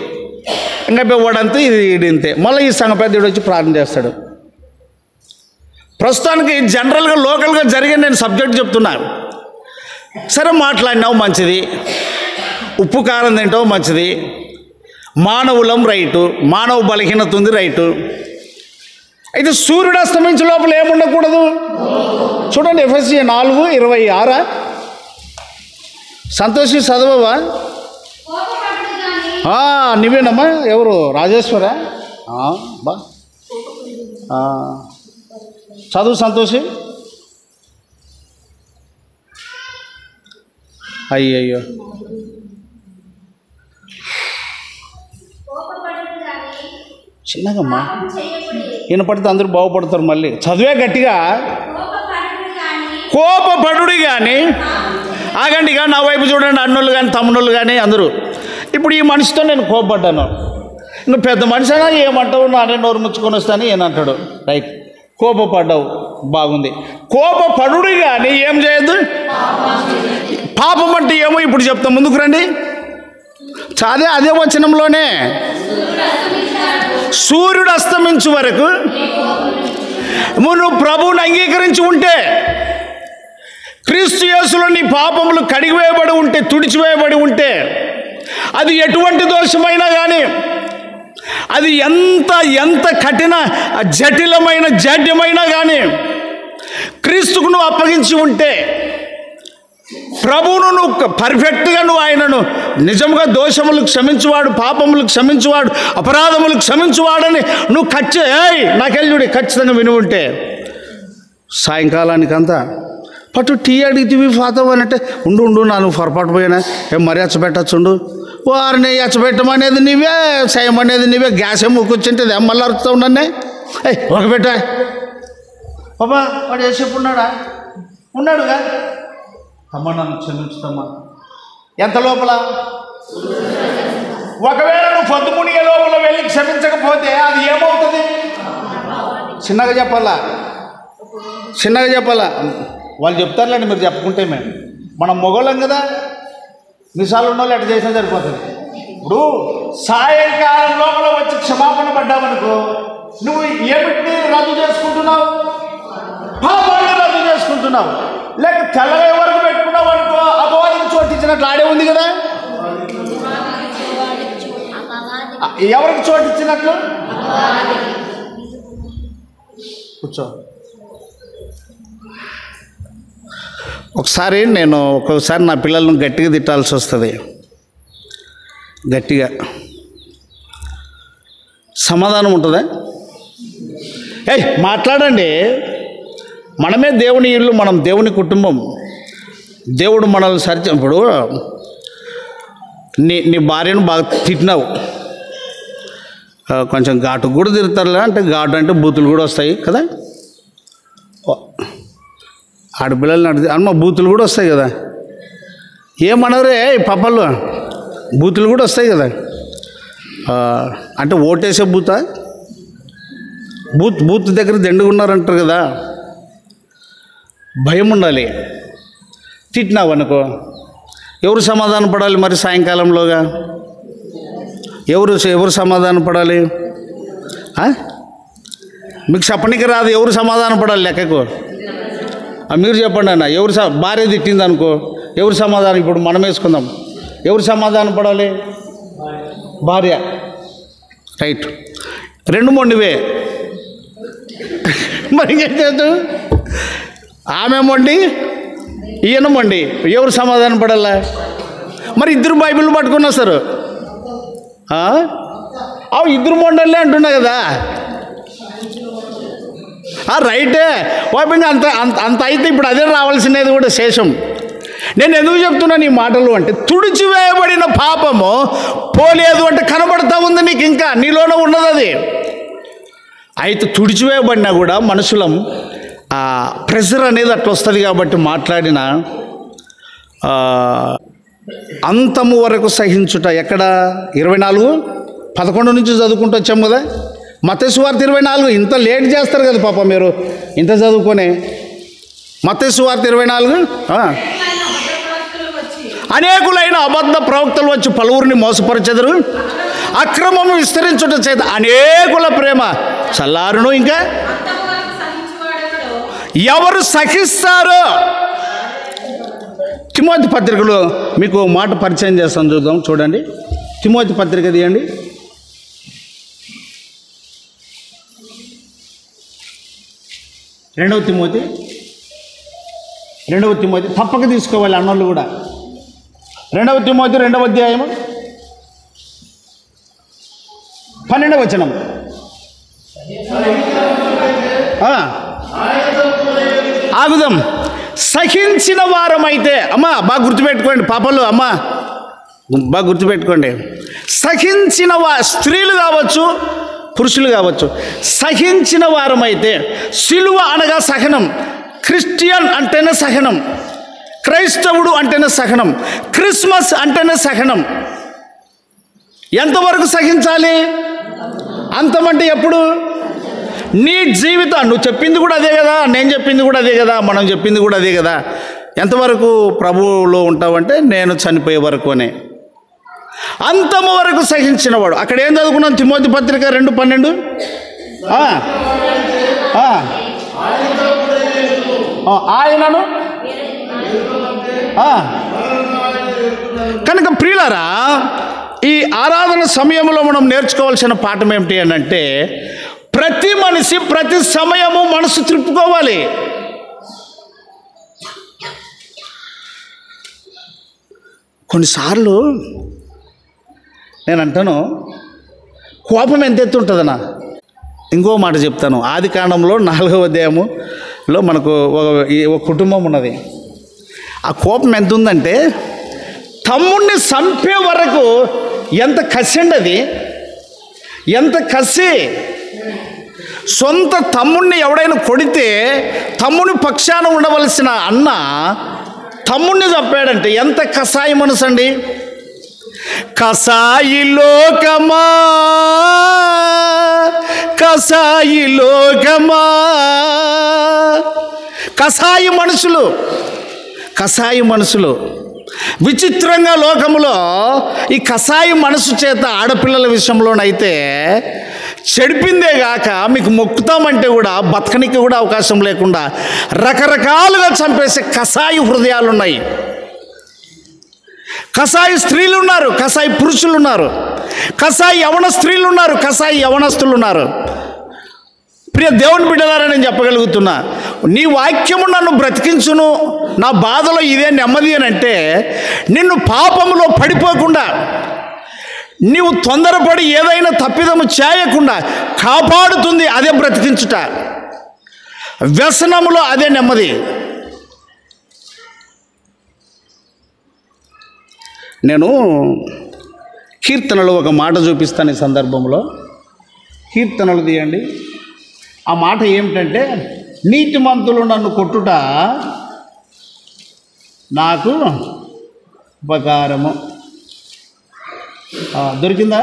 ఇంకా వాడంతే ఇది ఇంతే. మళ్ళీ ఈ సంఘ పెద్దడు వచ్చి ప్రార్థన చేస్తాడు. ప్రస్తుతానికి జనరల్గా లోకల్గా జరిగే నేను సబ్జెక్ట్ చెప్తున్నాను. సరే, మాట్లాడినావు మంచిది, ఉప్పు కారం తింటావు మంచిది, మానవులం రైటు, మానవ బలహీనత ఉంది రైటు. అయితే సూర్యుడు అస్తమించే లోపల ఏముండకూడదు? చూడండి, ఎఫెసీ 4:26. సంతోషి చదవవా? నువ్వేనమ్మా? ఎవరు? రాజేశ్వరా? బా చదువు సంతోషి. అయ్యయ్యో, చిన్నగమ్మా వినపడితే అందరూ బాగుపడతారు. మళ్ళీ చదివే గట్టిగా. కోపపడుడి కానీ, ఆగండి కానీ, నా వైపు చూడండి, అన్నోళ్ళు కానీ తమ్ముళ్ళు కానీ అందరూ. ఇప్పుడు ఈ మనిషితో నేను కోపపడ్డాను, ఇంకా పెద్ద మనిషి అయినా ఏమంటావు, నానే నోరు ముచ్చుకొని వస్తాను ఏనంటాడు. రైట్, కోపపడ్డావు, బాగుంది. కోపపడుడి కానీ ఏం చేయొద్దు. పాపం అంటే ఏమో ఇప్పుడు చెప్తాం, ముందుకు రండి. అదే వచనంలోనే సూర్యుడు అస్తమించు వరకు నువ్వు ప్రభువుని అంగీకరించి ఉంటే, క్రీస్తు యేసులో నీ పాపములు కడిగివేయబడి ఉంటే, తుడిచివేయబడి ఉంటే, అది ఎటువంటి దోషమైనా కానీ, అది ఎంత కఠిన జటిలమైన జాడ్యమైనా కానీ క్రీస్తుకు నువ్వు అప్పగించి ఉంటే, ప్రభువును నువ్వు పర్ఫెక్ట్గా నువ్వు ఆయనను నిజంగా దోషములు క్షమించువాడు, పాపములు క్షమించువాడు, అపరాధములు క్షమించువాడని నువ్వు నాకెళ్ళుడి ఖచ్చితంగా విని ఉంటే, సాయంకాలానికంతా పట్టు టీ అడిగితే ఫాతో అంటే ఉండు నువ్వు పొరపాటు పోయినా మరీ ఎచ్చబెట్టచ్చుండు, వారిని ఎచ్చబెట్టమనేది నీవే, చేయమనేది నీవే, గ్యాస్ ఏమో కూర్చుంటే మళ్ళీ అరుస్తావు నన్నే. ఒక పెట్ట బాబా వాడు వేసేపు ఉన్నాడుగా, అమ్మ నన్ను క్షమించుతామ్మా. ఎంత లోపల ఒకవేళ నువ్వు పొద్దు మునిగే లోపల వెళ్ళి క్షమించకపోతే అది ఏమవుతుంది? చిన్నగా చెప్పాలా, చిన్నగా చెప్పాలా? వాళ్ళు చెప్తారులేండి, మీరు చెప్పుకుంటే మనం మొగోళ్ళం కదా, మిసాలు ఉన్న వాళ్ళు ఎట్లా చేసినా సరిపోతుంది. ఇప్పుడు సాయంకాలం లోపల వచ్చి క్షమాపణ పడ్డావనుకో, నువ్వు ఏమిటిని రద్దు చేసుకుంటున్నావు? పాపాన్ని రద్దు చేసుకుంటున్నావు. లేక తెల్లగా వరకు పెట్టుకున్నావు అనుకో, అపవాదికి చోటిచ్చినట్లు ఆడే ఉంది కదా. ఎవరికి చోటిచ్చినట్లు? కూర్చో. ఒక్కొక్కసారి నా పిల్లలను గట్టిగా తిట్టాల్సి వస్తుంది. గట్టిగా సమాధానం ఉంటుందా? ఏయ్ మాట్లాడండి. మనమే దేవుని ఇల్లు, మనం దేవుని కుటుంబం. దేవుడు మనల్ని ఇప్పుడు నీ భార్యను బాగా తిట్టినావు, కొంచెం ఘాటు కూడా తిరుగుతారులే, అంటే ఘాటు అంటే బూతులు కూడా వస్తాయి కదా. ఆడపిల్లల్ని అడిగి అమ్మ బూతులు కూడా వస్తాయి కదా. ఏమనరే పాపలు, బూతులు కూడా వస్తాయి కదా. అంటే ఓటేసే బూతా? బూత్ దగ్గర దండుగున్నారంటారు కదా. భయం ఉండాలి. తిట్టినావు అనుకో, ఎవరు సమాధానం పడాలి మరి? సాయంకాలంలోగా ఎవరు సమాధానం పడాలి? మీకు చెప్పనికి రాదు, ఎవరు సమాధానం పడాలి లెక్కకు? మీరు చెప్పండి అన్న. ఎవరు భార్య తిట్టింది అనుకో, ఎవరు సమాధానం? ఇప్పుడు మనం వేసుకుందాం, ఎవరు సమాధానం పడాలి? భార్య. రైట్, రెండు మొండివే. మరి ఏం చేద్దాం? ఆమె మొండి, ఈయన మొండి, ఎవరు సమాధానం పడాలా? మరి ఇద్దరు బైబిల్ పట్టుకుని వస్తారు. ఇద్దరు మొండలే అంటున్నా కదా. రైటే ఓపెన్ అంత అంత అయితే ఇప్పుడు అదే రావాల్సినది కూడా శేషం. నేను ఎందుకు చెప్తున్నాను ఈ మాటలు అంటే, తుడిచివేయబడిన పాపము పోలేదు అంటే కనబడతా ఉంది నీకు, ఇంకా నీలోనే ఉన్నది అది. అయితే తుడిచివేయబడినా కూడా మనుషులం ప్రెషర్ అనేది అట్లా వస్తుంది కాబట్టి మాట్లాడిన అంతము వరకు సహించుట. ఎక్కడ? 24:11 నుంచి చదువుకుంటూ వచ్చాం కదా. మత్తయి సువార్త 24. ఇంత లేట్ చేస్తారు కదా పాప మీరు ఇంత చదువుకొని. మత్తయి సువార్త 24. అనేకులైన అబద్ధ ప్రవక్తలు వచ్చి పలువురిని మోసపరచెదరు, అక్రమము విస్తరించుట చేత అనేకుల ప్రేమ చల్లారును. ఇంకా ఎవరు సహిస్తారో? తిమోతి పత్రికలో మీకు మాట పరిచయం చేస్తాను, చూద్దాం. చూడండి, తిమోతి పత్రిక తీయండి. 2వ తిమోతి తప్పక తీసుకోవాలి అన్నోళ్ళు కూడా. 2వ తిమోతి 2వ అధ్యాయము 12వ వచనం. ఆగుదాం. సహించిన వారమైతే, అమ్మా బాగా గుర్తుపెట్టుకోండి పాపలు, అమ్మా బాగా గుర్తుపెట్టుకోండి. సహించిన స్త్రీలు కావచ్చు, పురుషులు కావచ్చు, సహించిన వారమైతే, సిలువ అనగా సహనం, క్రిస్టియన్ అంటేనే సహనం, క్రైస్తవుడు అంటేనే సహనం, క్రిస్మస్ అంటేనే సహనం. ఎంతవరకు సహించాలి? అంతమంటే ఎప్పుడు? నీ జీవితం, నువ్వు చెప్పింది కూడా అదే కదా, నేను చెప్పింది కూడా అదే కదా, మనం చెప్పింది కూడా అదే కదా. ఎంతవరకు ప్రభువులో ఉంటావంటే నేను చనిపోయే వరకు అనే. అంతము వరకు సహించినవాడు. అక్కడ ఏం చదువుకున్నాం? తిమోతి పత్రిక 2:12. ఆయనను కనుక ప్రియులారా, ఈ ఆరాధన సమయంలో మనం నేర్చుకోవాల్సిన పాఠం ఏమిటి అని అంటే, ప్రతి మనిషి ప్రతి సమయము మనసు త్రిప్పుకోవాలి. కొన్నిసార్లు నేను అంటాను, కోపం ఎంత ఎత్తు ఉంటుందన్నా. ఇంకో మాట చెప్తాను. ఆదికాండంలో 4వ అధ్యాయంలో మనకు ఒక కుటుంబం ఉన్నది. ఆ కోపం ఎంత ఉందంటే, తమ్ముడిని చంపే వరకు ఎంత కసి అండి అది, ఎంత కసి. సొంత తమ్ముడిని ఎవడైనా కొడితే తమ్ముని పక్షాన ఉండవలసిన అన్న తమ్ముడిని చంపాడంటే ఎంత కసాయి మనసు అండి. కసాయి లోకమా, కసాయి లోకమా, కసాయి మనుషులు, కసాయి మనుషులు. విచిత్రంగా లోకములో ఈ కసాయి మనసు చేత ఆడపిల్లల విషయంలోనైతే చెడిపిందే గాక మీకు మొక్కుతామంటే కూడా బతకనికి కూడా అవకాశం లేకుండా రకరకాలుగా చంపేసే కసాయి హృదయాలు ఉన్నాయి. కసాయి స్త్రీలు ఉన్నారు, కసాయి పురుషులు ఉన్నారు, కసాయి యవన స్త్రీలు ఉన్నారు, కసాయి యవనస్తులు ఉన్నారు. ప్రియ దేవుని బిడ్డలారా, నేను చెప్పగలుగుతున్నా, నీ వాక్యము నన్ను బ్రతికించును, నా బాధలో ఇదే నెమ్మది అని అంటే నిన్ను పాపములో పడిపోకుండా, నీవు తొందరపడి ఏదైనా తప్పిదము చేయకుండా కాపాడుతుంది. అదే బ్రతికించుట. వ్యసనములో అదే నెమ్మది. నేను కీర్తనలు ఒక మాట చూపిస్తాను ఈ సందర్భంలో. కీర్తనలు తీయండి. ఆ మాట ఏమిటంటే, నీతిమంతులు నన్ను కొట్టుట నాకు ఉపకారము. దొరికిందా?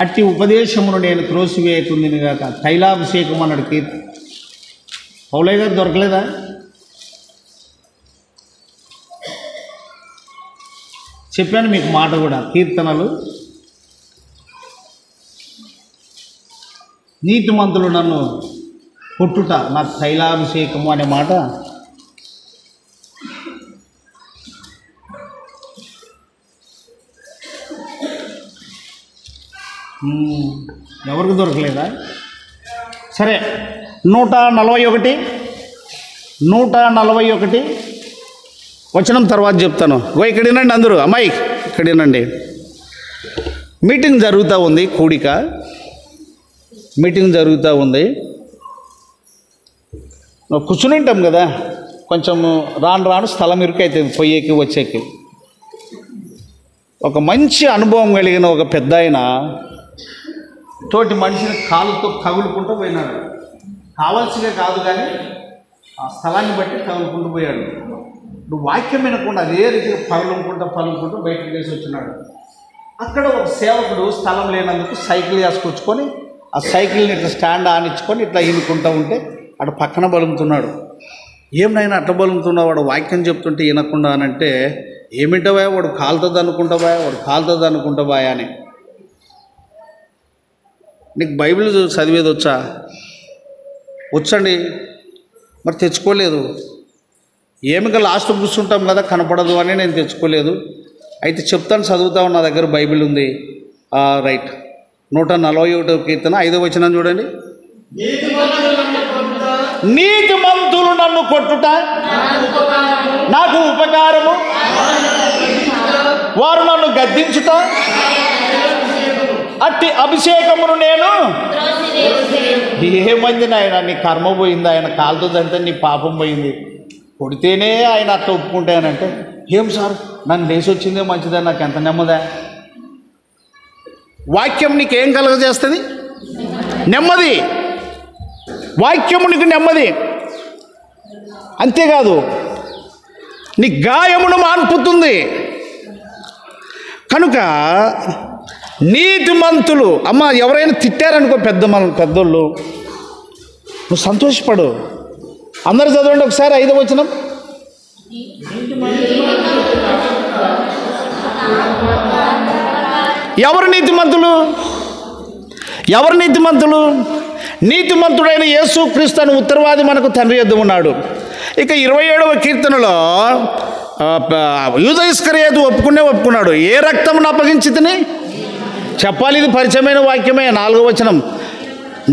అట్టి ఉపదేశమును నేను త్రోసివేయకుందిని గాక తైలాభిషేకం అన్నాడు కీర్తి. పౌలయ్య గారు దొరకలేదా? చెప్పాను మీకు మాట కూడా. కీర్తనలు, నీతిమంతులు నన్ను కొట్టుట నాకు తైలాభిషేకము అనే మాట ఎవరికి దొరకలేదా? సరే, 141 వచనం తర్వాత చెప్తాను. ఇక్కడ వినండి అందరూ. అమ్మాయి ఇక్కడ వినండి. మీటింగ్ జరుగుతూ ఉంది, కూడిక మీటింగ్ జరుగుతూ ఉంది. కూర్చుని ఉంటాం కదా, కొంచెం రాను రాను స్థలం ఇరుకైతుంది పోయేకి వచ్చేకి. ఒక మంచి అనుభవం కలిగిన ఒక పెద్ద ఆయన తోటి మనిషిని కాలుతో తగులుకుంటూ పోయినాడు. కావాల్సిగా కాదు కానీ ఆ స్థలాన్ని బట్టి తగులుకుంటూ పోయాడు. నువ్వు వాక్యం వినకుండా అదే రీతిగా పలుకుంటూ బయటకు వేసి వచ్చినాడు. అక్కడ ఒక సేవకుడు స్థలం లేనందుకు సైకిల్ వేసుకొచ్చుకొని ఆ సైకిల్ని ఇట్లా స్టాండ్ ఆనిచ్చుకొని ఇట్లా ఈనుకుంటూ ఉంటే అటు పక్కన బలుగుతున్నాడు. ఏమైనా అట్లా బలుగుతున్నావు, వాడు వాక్యం చెప్తుంటే వినకుండా అని అంటే, ఏమిటవా వాడు కాలుతుంది అనుకుంటావా అని. నీకు బైబిల్ చదివేది వచ్చండి, మరి తెచ్చుకోలేదు. ఏమిగా లాస్ట్ కూర్చుంటాం కదా, కనపడదు అని నేను తెచ్చుకోలేదు. అయితే చెప్తాను, చదువుతాను, నా దగ్గర బైబిల్ ఉంది. రైట్. 141 కీర్తన 5వ వచనం చూడండి. నీతిమంతులు నన్ను కొట్టుట నాకు ఉపకారము, వారు నన్ను గద్దించుట అట్టి అభిషేకమును నేను. ఏమైంది నాయన, నీ కర్మ పోయింది, ఆయన కాలుతుందంటే నీ పాపం పోయింది. కొడితేనే ఆయన అట్లా ఒప్పుకుంటాయనంటే, ఏం సార్ నన్ను లేచి వచ్చిందే మంచిదా, నాకు ఎంత నెమ్మదా. వాక్యం నీకేం కలగజేస్తుంది? నెమ్మది. వాక్యము నీకు నెమ్మది. అంతేకాదు, నీ గాయమును మాన్పుతుంది. కనుక నీతిమంతులు, అమ్మ ఎవరైనా తిట్టారనుకో పెద్దోళ్ళు, నువ్వు సంతోషపడు. అందరు చదవండి ఒకసారి 5వ వచనం. ఎవరు నీతిమంతులు? నీతిమంతుడైన యేసుక్రీస్తు అను ఉత్తరవాది మనకు తండ్రి యొద్ద ఉన్నాడు. ఇక 27వ కీర్తనలో యూదా ఇస్కరియోతు ఒప్పుకున్నాడు. ఏ రక్తమును అప్పగించితిని చెప్పాలి. ఇది పరిచయమైన వాక్యమే. 4వ వచనం,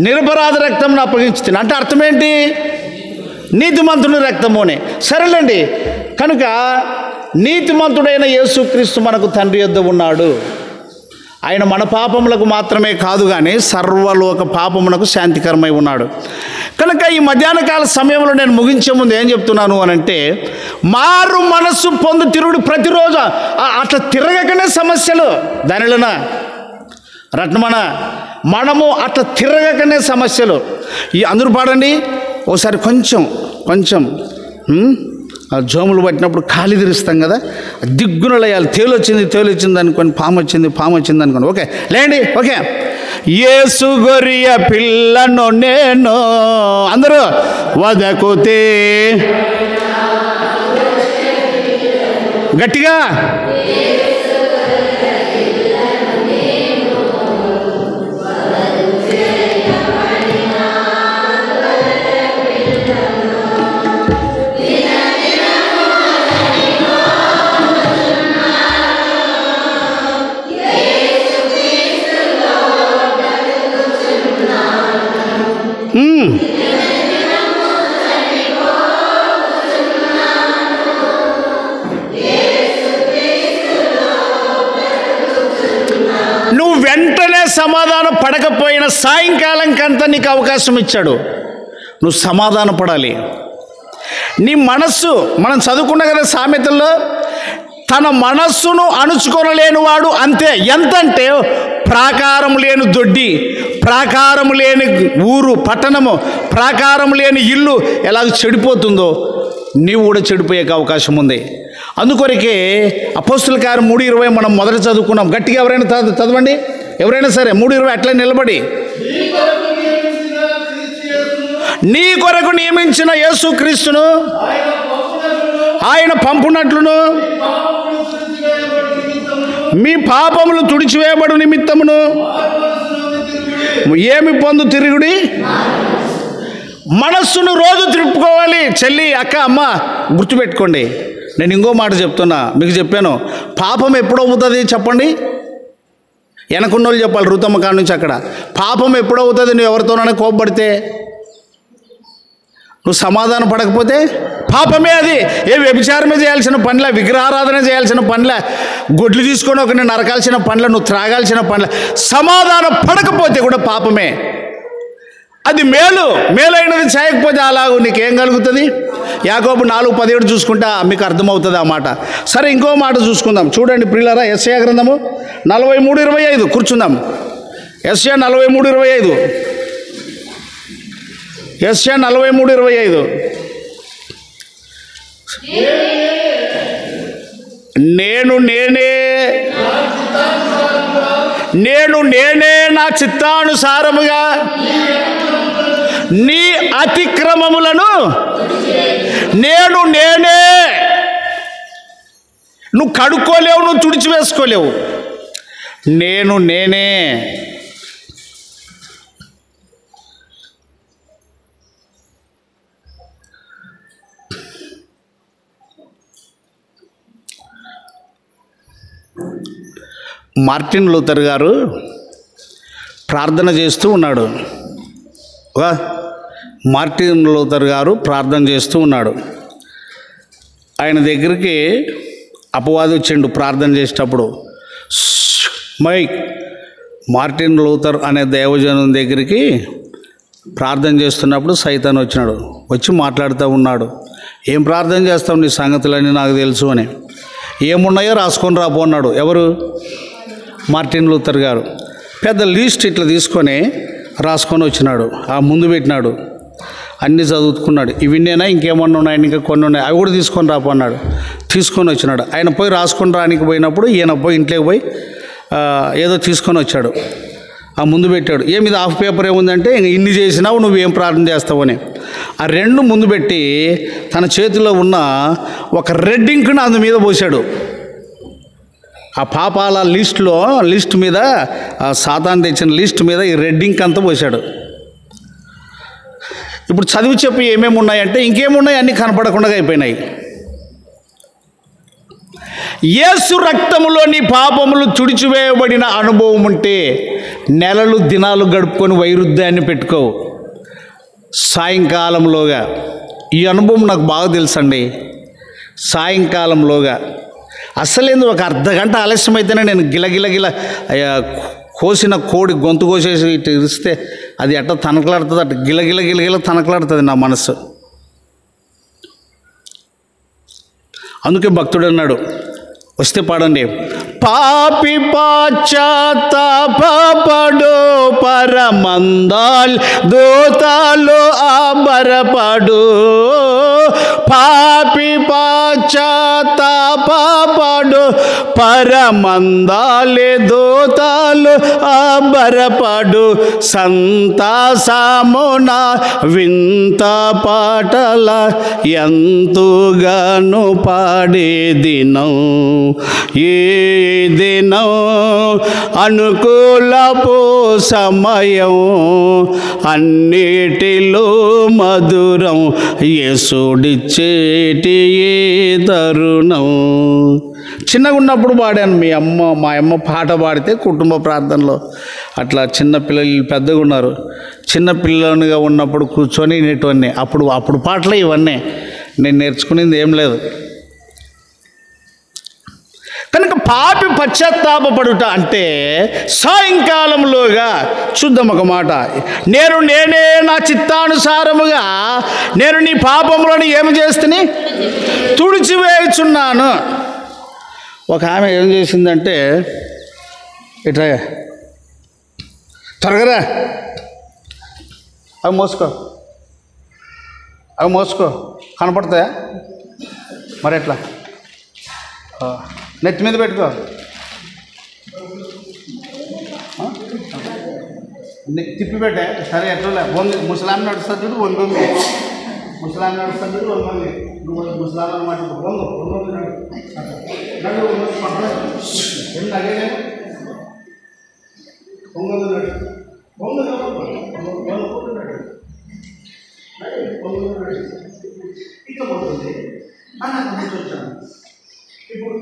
నిరపరాధ రక్తమును అప్పగించితిని అంటే అర్థం ఏంటి? నీతిమంతుని రక్తము అని. సరేలేండి. కనుక నీతిమంతుడైన యేసుక్రీస్తు మనకు తండ్రి యొద్ద ఉన్నాడు. ఆయన మన పాపములకు మాత్రమే కాదు కానీ సర్వలోక పాపమునకు శాంతికరమై ఉన్నాడు. కనుక ఈ మధ్యాహ్నకాల సమయంలో నేను ముగించే ముందు ఏం చెప్తున్నాను అని అంటే, మారు మనస్సు పొందు తిరుగుడు. ప్రతిరోజు అట్లా తిరగకనే సమస్యలు. దానిలోన రత్నమణ మనము అట్లా తిరగకనే సమస్యలు. ఈ అందరూ పాడండి ఒకసారి కొంచెం జోములు పట్టినప్పుడు కాలి తెరుస్తాం కదా, దిగ్గున లేయాలి. తేలు వచ్చింది అనుకోని, పాము వచ్చింది అనుకోని. ఓకే లేండి. ఓకే, యేసు గొర్రె పిల్లను నేను అందరూ వదకుతే గట్టిగా నువ్వు వెంటనే సమాధానం పడకపోయినా సాయంకాలంకంతా నీకు అవకాశం ఇచ్చాడు. నువ్వు సమాధాన పడాలి. నీ మనస్సు, మనం చదువుకున్న కదా సామెతల్లో, తన మనస్సును అణుచుకొనలేనివాడు అంతే. ఎంతంటే ప్రాకారం లేని దొడ్డి, ప్రాకారం లేని ఊరు పట్టణము, ప్రాకారం లేని ఇల్లు ఎలాగ చెడిపోతుందో నీవు కూడా చెడిపోయే అవకాశం ఉంది. అందుకొరకే అపోస్తుల కార్యం 3:20 మనం మొదట చదువుకున్నాం. గట్టిగా ఎవరైనా చదవండి, ఎవరైనా సరే 3:20 అట్లా నిలబడి. నీ కొరకు నియమించిన యేసు క్రీస్తును ఆయన పంపునట్లును మీ పాపములు తుడిచివేయబడు నిమిత్తమును ఏమి పొందు తిరుగుడి. మనస్సును రోజు తిప్పుకోవాలి. చెల్లి, అక్క, అమ్మ గుర్తుపెట్టుకోండి. నేను ఇంకో మాట చెప్తున్నా, మీకు చెప్పాను. పాపం ఎప్పుడవుతుంది చెప్పండి? వెనకున్న వాళ్ళు చెప్పాలి. ఋతమ్మ కాడ నుంచి అక్కడ పాపం ఎప్పుడవుతుంది? నువ్వు ఎవరితోనైనా కోపపడితే, నువ్వు సమాధానం పడకపోతే పాపమే అది. ఏ వ్యభిచారమే చేయాల్సిన పనిలే, విగ్రహారాధన చేయాల్సిన పనిలే, గొడ్లు తీసుకొని ఒకరిని నరకాల్సిన పనిలే, నువ్వు త్రాగాల్సిన పనిలే. సమాధానం పడకపోతే కూడా పాపమే. అది మేలైనది చేయకపోతే అలాగూ నీకేం కలుగుతుంది? యాకోబు 4:17 చూసుకుంటా మీకు అర్థమవుతుంది ఆ మాట. సరే, ఇంకో మాట చూసుకుందాం. చూడండి ప్రియులారా, యెషయా గ్రంథము 43:25 కూర్చుందాం. యెషయా 43:25, యెషయా 43:25. నేను నేనే నా చిత్తానుసారముగా నీ అతిక్రమములను నేనే. నువ్వు కడుక్కోలేవు, నువ్వు తుడిచివేసుకోలేవు. నేనే. మార్టిన్ లూథర్ గారు ప్రార్థన చేస్తూ ఉన్నాడు. మార్టిన్ లూథర్ గారు ప్రార్థన చేస్తూ ఉన్నాడు. ఆయన దగ్గరికి అపవాది వచ్చిండు ప్రార్థన చేసేటప్పుడు. మార్టిన్ లూథర్ అనే దైవజనం దగ్గరికి ప్రార్థన చేస్తున్నప్పుడు సైతాన్ వచ్చినాడు. వచ్చి మాట్లాడుతూ ఉన్నాడు. ఏం ప్రార్థన చేస్తావు, నీ సంగతులన్నీ నాకు తెలుసు అని. ఏమున్నాయో రాసుకొని రాపో అన్నాడు. ఎవరు? మార్టిన్ లూథర్ గారు. పెద్ద లిస్ట్ ఇట్లా తీసుకొని రాసుకొని వచ్చినాడు. ఆ ముందు పెట్టినాడు. అన్నీ చదువుకున్నాడు. ఇవిన్నేనా, ఇంకేమన్నా ఉన్నాయి, ఇంకా కొన్ని ఉన్నాయి, అవి కూడా తీసుకొని రాపో అన్నాడు. తీసుకొని వచ్చినాడు. ఆయన పోయి రాసుకొని రానికి పోయినప్పుడు ఈయన పోయి ఇంట్లోకి పోయి ఏదో తీసుకొని వచ్చాడు. ఆ ముందు పెట్టాడు. ఏమిది హాఫ్ పేపర్ ఏముందంటే, ఇన్ని చేసినావు, నువ్వేం ప్రార్థన చేస్తావు అని. ఆ రెండు ముందు పెట్టి తన చేతిలో ఉన్న ఒక రెడ్ ఇంక్ని అందు మీద పోసాడు. ఆ పాపాల లిస్ట్ మీద, ఆ సాతాను తెచ్చిన లిస్ట్ మీద ఈ రెడ్ ఇంక్ అంతా పోసాడు. ఇప్పుడు చదివి చెప్పి ఏమేమి ఉన్నాయంటే, ఇంకేమున్నాయి, అన్నీ కనపడకుండా అయిపోయినాయి. యేసు రక్తములో నీ పాపములు తుడిచివేయబడిన అనుభవం ఉంటే నెలలు దినాలు గడుపుకొని వైరుధ్యాన్ని పెట్టుకోవు. సాయంకాలంలోగా, ఈ అనుభవం నాకు బాగా తెలుసండి. సాయంకాలంలోగా అసలేంది, ఒక అర్ధగంట ఆలస్యం అయితేనే నేను గిలగిల కోసిన కోడి గొంతు కోసేసి ఇటు ఇరిస్తే అది ఎట్ట తనకలాడుతుంది, అటు గిలగిల తనకలాడుతుంది నా మనసు. అందుకే భక్తుడు అన్నాడు, వస్తే పాడండి. పాపి పశ్చాత్తాపడు పరమందాల్ దూతాలు ఆబరపడు. పాపి పశ్చాత్తాపడు పరమందాలే దూతాలు అబ్బరపడు సంతాసమున వింత పాటల ఎంతగాను పాడే దినం ఈ దినం అనుకూలపు సమయం అన్నిటిలో మధురం యేసుడిచ్చేటి ఈ తరుణం. చిన్నగా ఉన్నప్పుడు పాడాను. మా అమ్మ పాట పాడితే కుటుంబ ప్రార్థనలో అట్లా చిన్నపిల్లలు పెద్దగా ఉన్నారు, చిన్నపిల్లలుగా ఉన్నప్పుడు కూర్చొని నేటివన్నీ అప్పుడు పాటలే ఇవన్నీ. నేను నేర్చుకునేది ఏం లేదు. కనుక పాపి పశ్చాత్తాపడుట అంటే సాయంకాలంలోగా చూద్దాం ఒక మాట. నేనే నా చిత్తానుసారముగా నేను నీ పాపములను ఏమి చేస్తుని తుడిచివేయుచున్నాను. ఒక ఆమె ఏం చేసిందంటే ఇట్లా త్వరగా అవి మోసుకో కనపడతాయా మరి ఎట్లా నెత్తి మీద పెట్టుకో. తిప్పి పెట్టే సరే ఎట్లా వంగి ముసలాం నడుస్తుంది చూడు వంగి ముసలాం నడుస్తుంది చూడు వంగి నువ్వు ముసలాం అన్నమాట వంగు ఇక పోతుంది అన్న వచ్చాను. ఇప్పుడు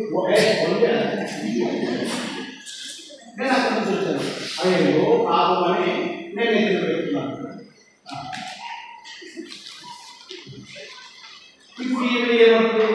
నేను అక్కడ నుంచి వచ్చాను. అయ్యో పాపమని నేను ఎక్కడ పెడుతున్నాను. ఇప్పుడు ఏమంటుంది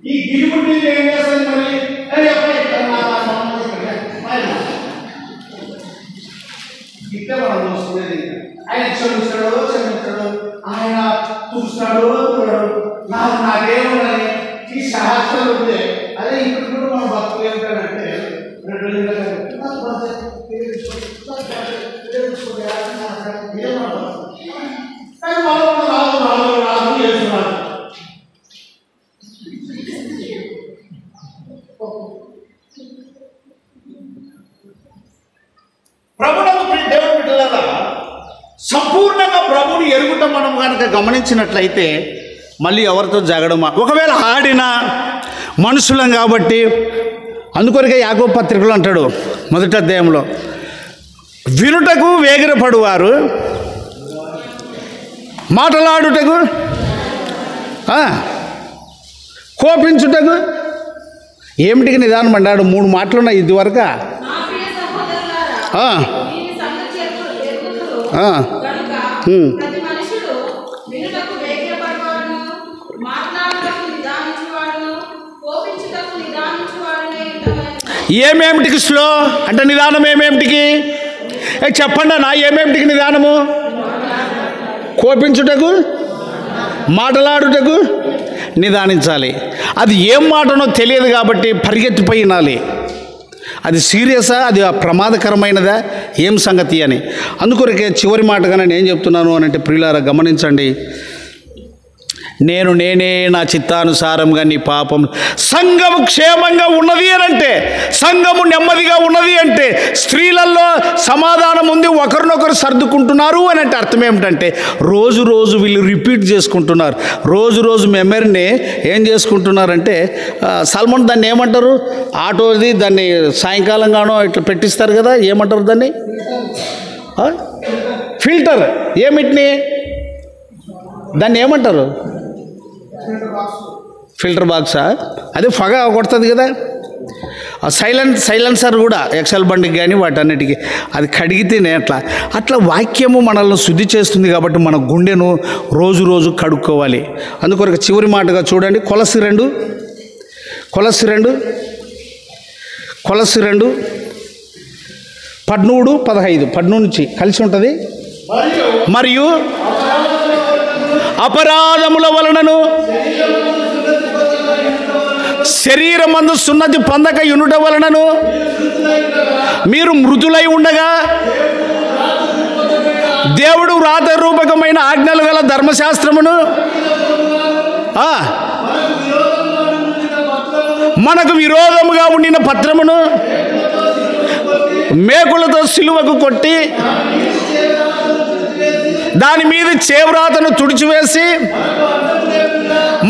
ఈ గిరిపుట్టి ఏం చేస్తుంది మరి ఇట్లా మనం చూసుకునేది. ఆయన క్షమిస్తాడో ఆయన చూస్తాడో నాకేమని ఈ సహస్రాలు ఉంటే అదే ఇప్పుడు కూడా మన భక్తులు ఏమిటంటే చేస్తున్నారు. ప్రభువుకు దేవుడు బిడ్డలారా సంపూర్ణంగా ప్రభువుని ఎరుగుట మనం కనుక గమనించినట్లయితే మళ్ళీ ఎవరితో జగడమా ఒకవేళ ఆడినా మనుషులం కాబట్టి అందుకొరకే యాకోబు పత్రికలో అంటాడు మొదటి అధ్యాయంలో వినుటకు వేగిరపడువారు మాటలాడుటకు కోపించుటకు ఏమిటికి నిదానం అన్నాడు. 3 మాటలు ఉన్నాయి ఇదివరకు. ఏమేమిటికి స్లో అంటే నిదానం ఏమేమిటికి చెప్పండి అన్న. ఏమేమిటికి నిదానము? కోపించుటకు మాటలాడుటకు నిదానించాలి. అది ఏం మాటనో తెలియదు కాబట్టి పరిగెత్తిపోయి వినాలి. అది సీరియసా, అది ప్రమాదకరమైనదా, ఏం సంగతి అని. అందుకొరకే చివరి మాటగా నేను ఏం చెప్తున్నాను అని అంటే ప్రియులారా గమనించండి. నేనే నా చిత్తానుసారంగా నీ పాపం సంఘము క్షేమంగా ఉన్నది అని అంటే, సంఘము నెమ్మదిగా ఉన్నది అంటే, స్త్రీలలో సమాధానం ఉంది, ఒకరినొకరు సర్దుకుంటున్నారు అని అంటే అర్థం ఏమిటంటే రోజు వీళ్ళు రిపీట్ చేసుకుంటున్నారు. రోజు మెమరీని ఏం చేసుకుంటున్నారంటే సల్మాన్ దాన్ని ఏమంటారు, ఆటోది దాన్ని సాయంకాలంగానో ఇట్లా పెట్టిస్తారు కదా, ఏమంటారు దాన్ని? ఫిల్టర్. ఏమిటిని దాన్ని ఏమంటారు? ఫిల్టర్ బాక్సా? అదే పొగ కొడుతుంది కదా. ఆ సైలెన్సర్ కూడా ఎక్సెల్ బండికి కానీ వాటన్నిటికీ అది కడిగితేనే అట్లా వాక్యము మనల్ని శుద్ధి చేస్తుంది. కాబట్టి మన గుండెను రోజు రోజు కడుక్కోవాలి. అందుకొరకు చివరి మాటగా చూడండి, కొలసి 2 13 నుంచి కలిసి ఉంటుంది. మరియు అపరాధముల వలనను శరీరమందు సున్నతి పొందక యునుట వలనను మీరు మృతులై ఉండగా దేవుడు వ్రాత రూపకమైన ఆజ్ఞలు గల ధర్మశాస్త్రమును మనకు విరోధముగా ఉండిన పత్రమును మేకులతో సిలువకు కొట్టి దాని మీద చేవ్రాతను తుడిచివేసి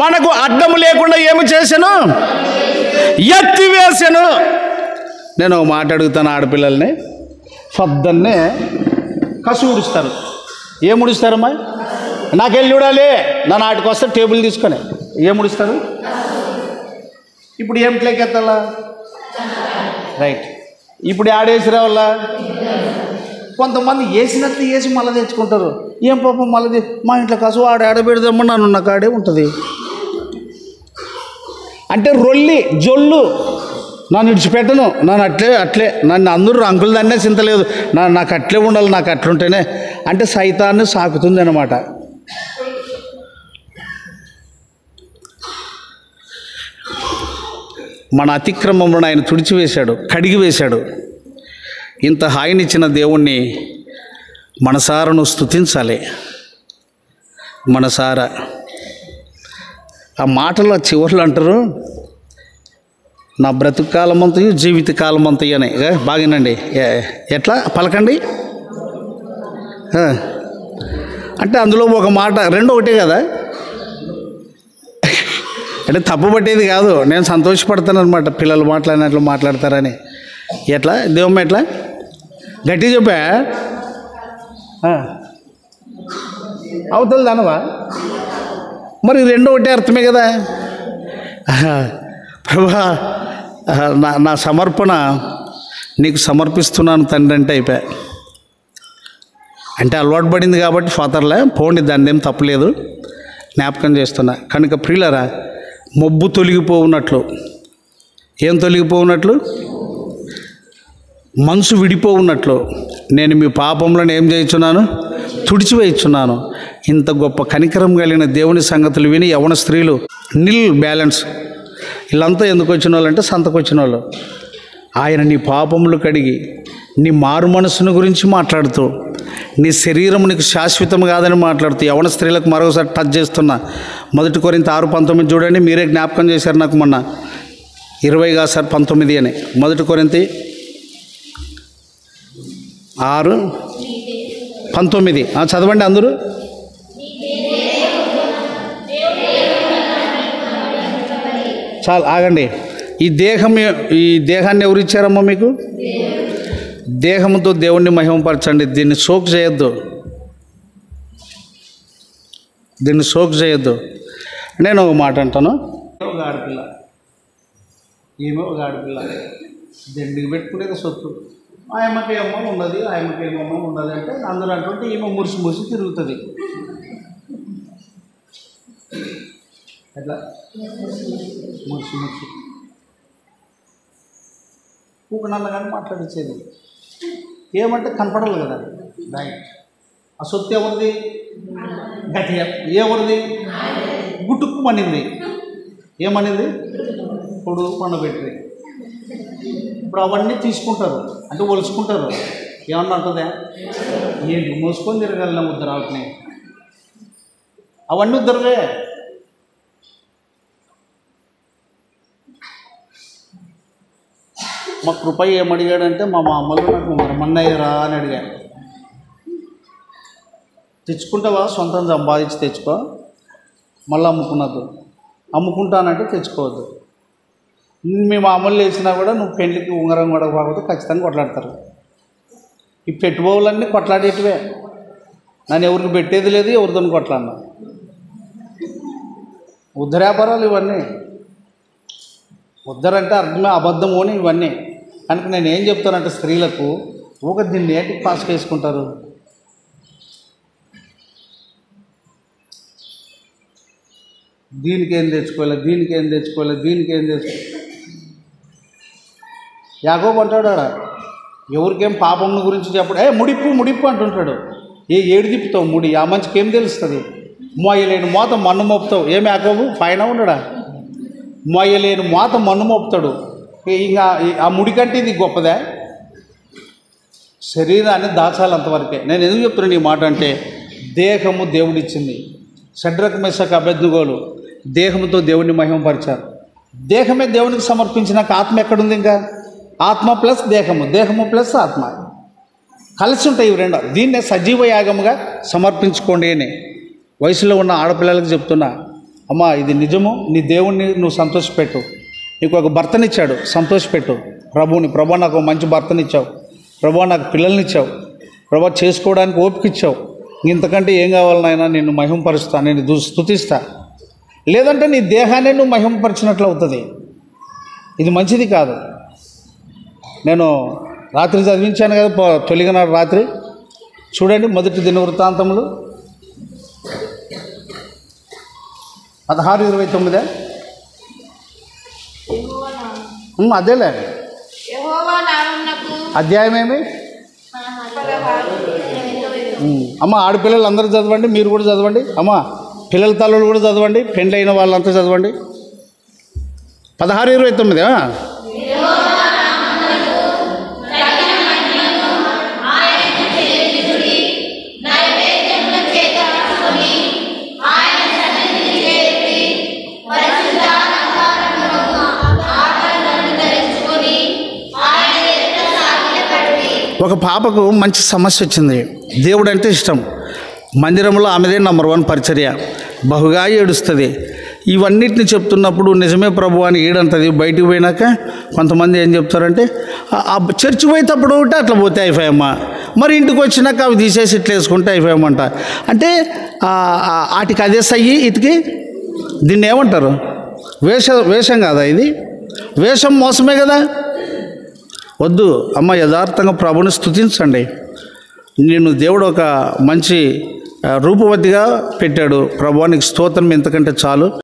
మనకు అడ్డము లేకుండా ఏమి చేశాను? ఎత్తివేశాను. నేను ఒక మాట అడుగుతాను ఆడపిల్లల్ని, పొద్దున్నే కసు ఉడుస్తారు. ఏం ఉడుస్తారమ్మా? నాకెళ్ళి చూడాలి, నా నాటికి వస్తే టేబుల్ తీసుకొని ఏం ఉడుస్తారు? ఇప్పుడు ఏం ఎత్తాలా? రైట్. ఇప్పుడు ఆడేసి రావాలా? కొంతమంది వేసినట్లు వేసి మళ్ళీ తెచ్చుకుంటారు. ఏం పాపం మళ్ళీ మా ఇంట్లో కసు ఆడబెడదామా నన్ను నా కాడే ఉంటుంది అంటే జొల్లు నన్ను విడిచిపెట్టను, నన్ను అట్లే నన్ను అందరూ రంకులు దాన్నే చింతలేదు, నాకు అట్లే ఉండాలి, నాకు అట్లుంటేనే అంటే సైతాన్ని సాకుతుంది అన్నమాట. మన అతిక్రమములను ఆయన తుడిచివేశాడు, కడిగివేశాడు. ఇంత హాయినిచ్చిన దేవుణ్ణి మనసారను స్తుతించాలి. మనసారా ఆ మాటలో చివర్లు అంటారు, నా బ్రతుకు కాలమంతయు జీవిత కాలమంతయు అని. బాగానండి, ఎట్లా పలకండి అంటే అందులో ఒక మాట 2 ఒకటే కదా. అంటే తప్పు పట్టేది కాదు, నేను సంతోషపడతాను అనమాట పిల్లలు మాట్లాడినట్లు మాట్లాడతారని. ఎట్లా దేవమ్మ ఎట్లా గట్టి చెప్పా అవతల దానవా? మరి 2 ఒకటే అర్థమే కదా. ప్రభా నా సమర్పణ నీకు సమర్పిస్తున్నాను తండ్రి అంటే అయిపోయా. అంటే అలవాటు పడింది కాబట్టి ఫాదర్లే పోండి, దాన్ని ఏం తప్పలేదు, జ్ఞాపకం చేస్తున్నా. కనుక ప్రియులరా, మొబ్బు తొలగిపోవున్నట్లు, ఏం తొలగిపోవున్నట్లు? మనసు విడిపోవున్నట్లు నేను మీ పాపంలను ఏం చేయించున్నాను? తుడిచివేయించున్నాను. ఇంత గొప్ప కనికరం కలిగిన దేవుని సంగతులు విని యవన స్త్రీలు బ్యాలెన్స్ వీళ్ళంతా ఎందుకు వచ్చిన వాళ్ళు అంటే సంతకు వచ్చిన వాళ్ళు. ఆయన నీ పాపములు కడిగి నీ మారు మనసును గురించి మాట్లాడుతూ, నీ శరీరం నీకు శాశ్వతం కాదని మాట్లాడుతూ, యవన స్త్రీలకు మరొకసారి టచ్ చేస్తున్నా. 1 కొరింథీ 6:19 చూడండి, మీరే జ్ఞాపకం చేశారు నాకు మొన్న. 20 కాదు సార్ 19 అని. 1 కొరింథీ 6:19 చదవండి అందరూ. చాలు ఆగండి. ఈ దేహాన్ని ఎవరు ఇచ్చారమ్మా మీకు? దేహంతో దేవుణ్ణి మహిమపరచండి. దీన్ని సోక్ చేయొద్దు, నేను ఒక మాట అంటాను. ఒక ఆడపిల్ల దండికి పెట్టుకునేది సొత్తు. ఆయమ్మకి ఏమో ఉన్నది అంటే అందరూ అంటుంటే ఏమో మురిసి తిరుగుతుంది. ఎట్లా మురిసి పూకనల్ల కానీ మాట్లాడించేది. ఏమంటే కనపడాలి కదా. రైట్. ఆ సొత్తు ఎవరిది? గట్టిగా ఎవరిది? గుట్టుకు మనింది. ఏమనింది? ఇప్పుడు పండబెట్టి ఇప్పుడు అవన్నీ తీసుకుంటారు, అంటే ఒలుచుకుంటారు. ఏమన్నా అంటుందా? ఏంటి మోసుకొని తిరగలిన ఉద్దరావుని? అవన్నీ ఉద్దరవే. మా కృపయ్య ఏమడిగాడంటే, మా అమ్మలో నాకు మన్నయ్యరా అని అడిగాను. తెచ్చుకుంటావా? సొంతం సంపాదించి తెచ్చుకో, మళ్ళీ అమ్ముకుంటానంటే తెచ్చుకోవద్దు. మేము అమలు వేసినా కూడా నువ్వు పెళ్ళికి ఉంగరం కూడా కాకపోతే ఖచ్చితంగా కొట్లాడతారు. ఈ పెట్టుబడులన్నీ కొట్లాడేటివే. నన్ను ఎవరికి పెట్టేది లేదు, ఎవరితో కొట్లాడినా. ఉద్ధరేపరాలు ఇవన్నీ. ఉద్ధరంటే అర్థమే అబద్ధము అని ఇవన్నీ. కనుక నేను ఏం చెప్తానంటే స్త్రీలకు దీన్ని ఏంటికి పాస్ చేసుకుంటారు? దీనికి ఏం తెచ్చుకోవాలి, దీనికి ఏం తెచ్చుకోవాలి, దీనికి ఏం తెచ్చుకోవాలి. యాకోబు అంటాడు ఆడ, ఎవరికేం పాపం గురించి చెప్పడు. ముడిప్పు ముడిప్పు అంటుంటాడు. ఏడు తిప్పుతావు ముడి, ఆ మంచికి ఏం తెలుస్తుంది? మోయలేని మోత మన్ను మోపుతావు. ఏమి యాకోబు పైన ఉన్నాడా? మోయలేని మోత మన్ను మోపుతాడు. ఇంకా ఆ ముడి కంటే ఇది గొప్పదే? శరీరాన్ని దాచాలి అంతవరకే. నేను ఎందుకు చెప్తున్నాను ఈ మాట అంటే, దేహము దేవుడిచ్చింది. షడ్రక్ మెషక్ అబేద్నెగోలు దేహంతో దేవుడిని మహిమపరిచారు. దేహమే దేవునికి సమర్పించినాక ఆత్మ ఎక్కడుంది? ఇంకా ఆత్మ ప్లస్ దేహము, దేహము ప్లస్ ఆత్మ కలిసి ఉంటాయి ఇవి రెండు. దీన్నే సజీవ యాగముగా సమర్పించుకోండి అని వయసులో ఉన్న ఆడపిల్లలకు చెప్తున్నా. అమ్మా, ఇది నిజము. నీ దేవుణ్ణి నువ్వు సంతోషపెట్టు. నీకు ఒక భర్తనిచ్చాడు, సంతోషపెట్టు ప్రభువుని. ప్రభా, నాకు మంచి భర్తనిచ్చావు. ప్రభా, నాకు పిల్లల్నిచ్చావు. ప్రభా, చేసుకోవడానికి ఓపిక ఇచ్చావు. ఇంతకంటే ఏం కావాలి నాయనా? నిన్ను మహిమపరుస్తా, నేను స్తుతిస్తా. లేదంటే నీ దేహాన్ని నువ్వు మహిమపరిచినట్లు అవుతుంది. ఇది మంచిది కాదు. నేను రాత్రి చదివించాను కదా, తొలిగనాడు రాత్రి. చూడండి, మొదటి దినవృత్తాంతములు 16:29. అదేలే అధ్యాయం ఏమి? అమ్మ, ఆడపిల్లలు అందరూ చదవండి, మీరు కూడా చదవండి. అమ్మ, పిల్లల తల్లులు కూడా చదవండి, పెండ్లైన వాళ్ళంతా చదవండి. 16:29. ఒక పాపకు మంచి సమస్య వచ్చింది. దేవుడు అంటే ఇష్టం. మందిరంలో ఆమెదే నంబర్ 1 పరిచర్య. బహుగా ఏడుస్తుంది. ఇవన్నిటిని చెప్తున్నప్పుడు నిజమే ప్రభు అని ఏడంటుంది. బయటికి పోయినాక కొంతమంది ఏం చెప్తారంటే, చర్చి పోయేటప్పుడు ఒకటి అట్లా పోతే అయిపోయామ్మా, మరి ఇంటికి వచ్చినాక అవి తీసేసి ఇట్లా వేసుకుంటే అయిపోయామంట. అంటే వాటికి అదే సయ్యి, ఇటుకి దీన్ని ఏమంటారు? వేషం కాదా ఇది? వేషం మోసమే కదా. వద్దు అమ్మ, యథార్థంగా ప్రభుని స్తుతించండి. నేను దేవుడు ఒక మంచి రూపవతిగా పెట్టాడు. ప్రభువానికి స్తోత్రం, ఇంతకంటే చాలు.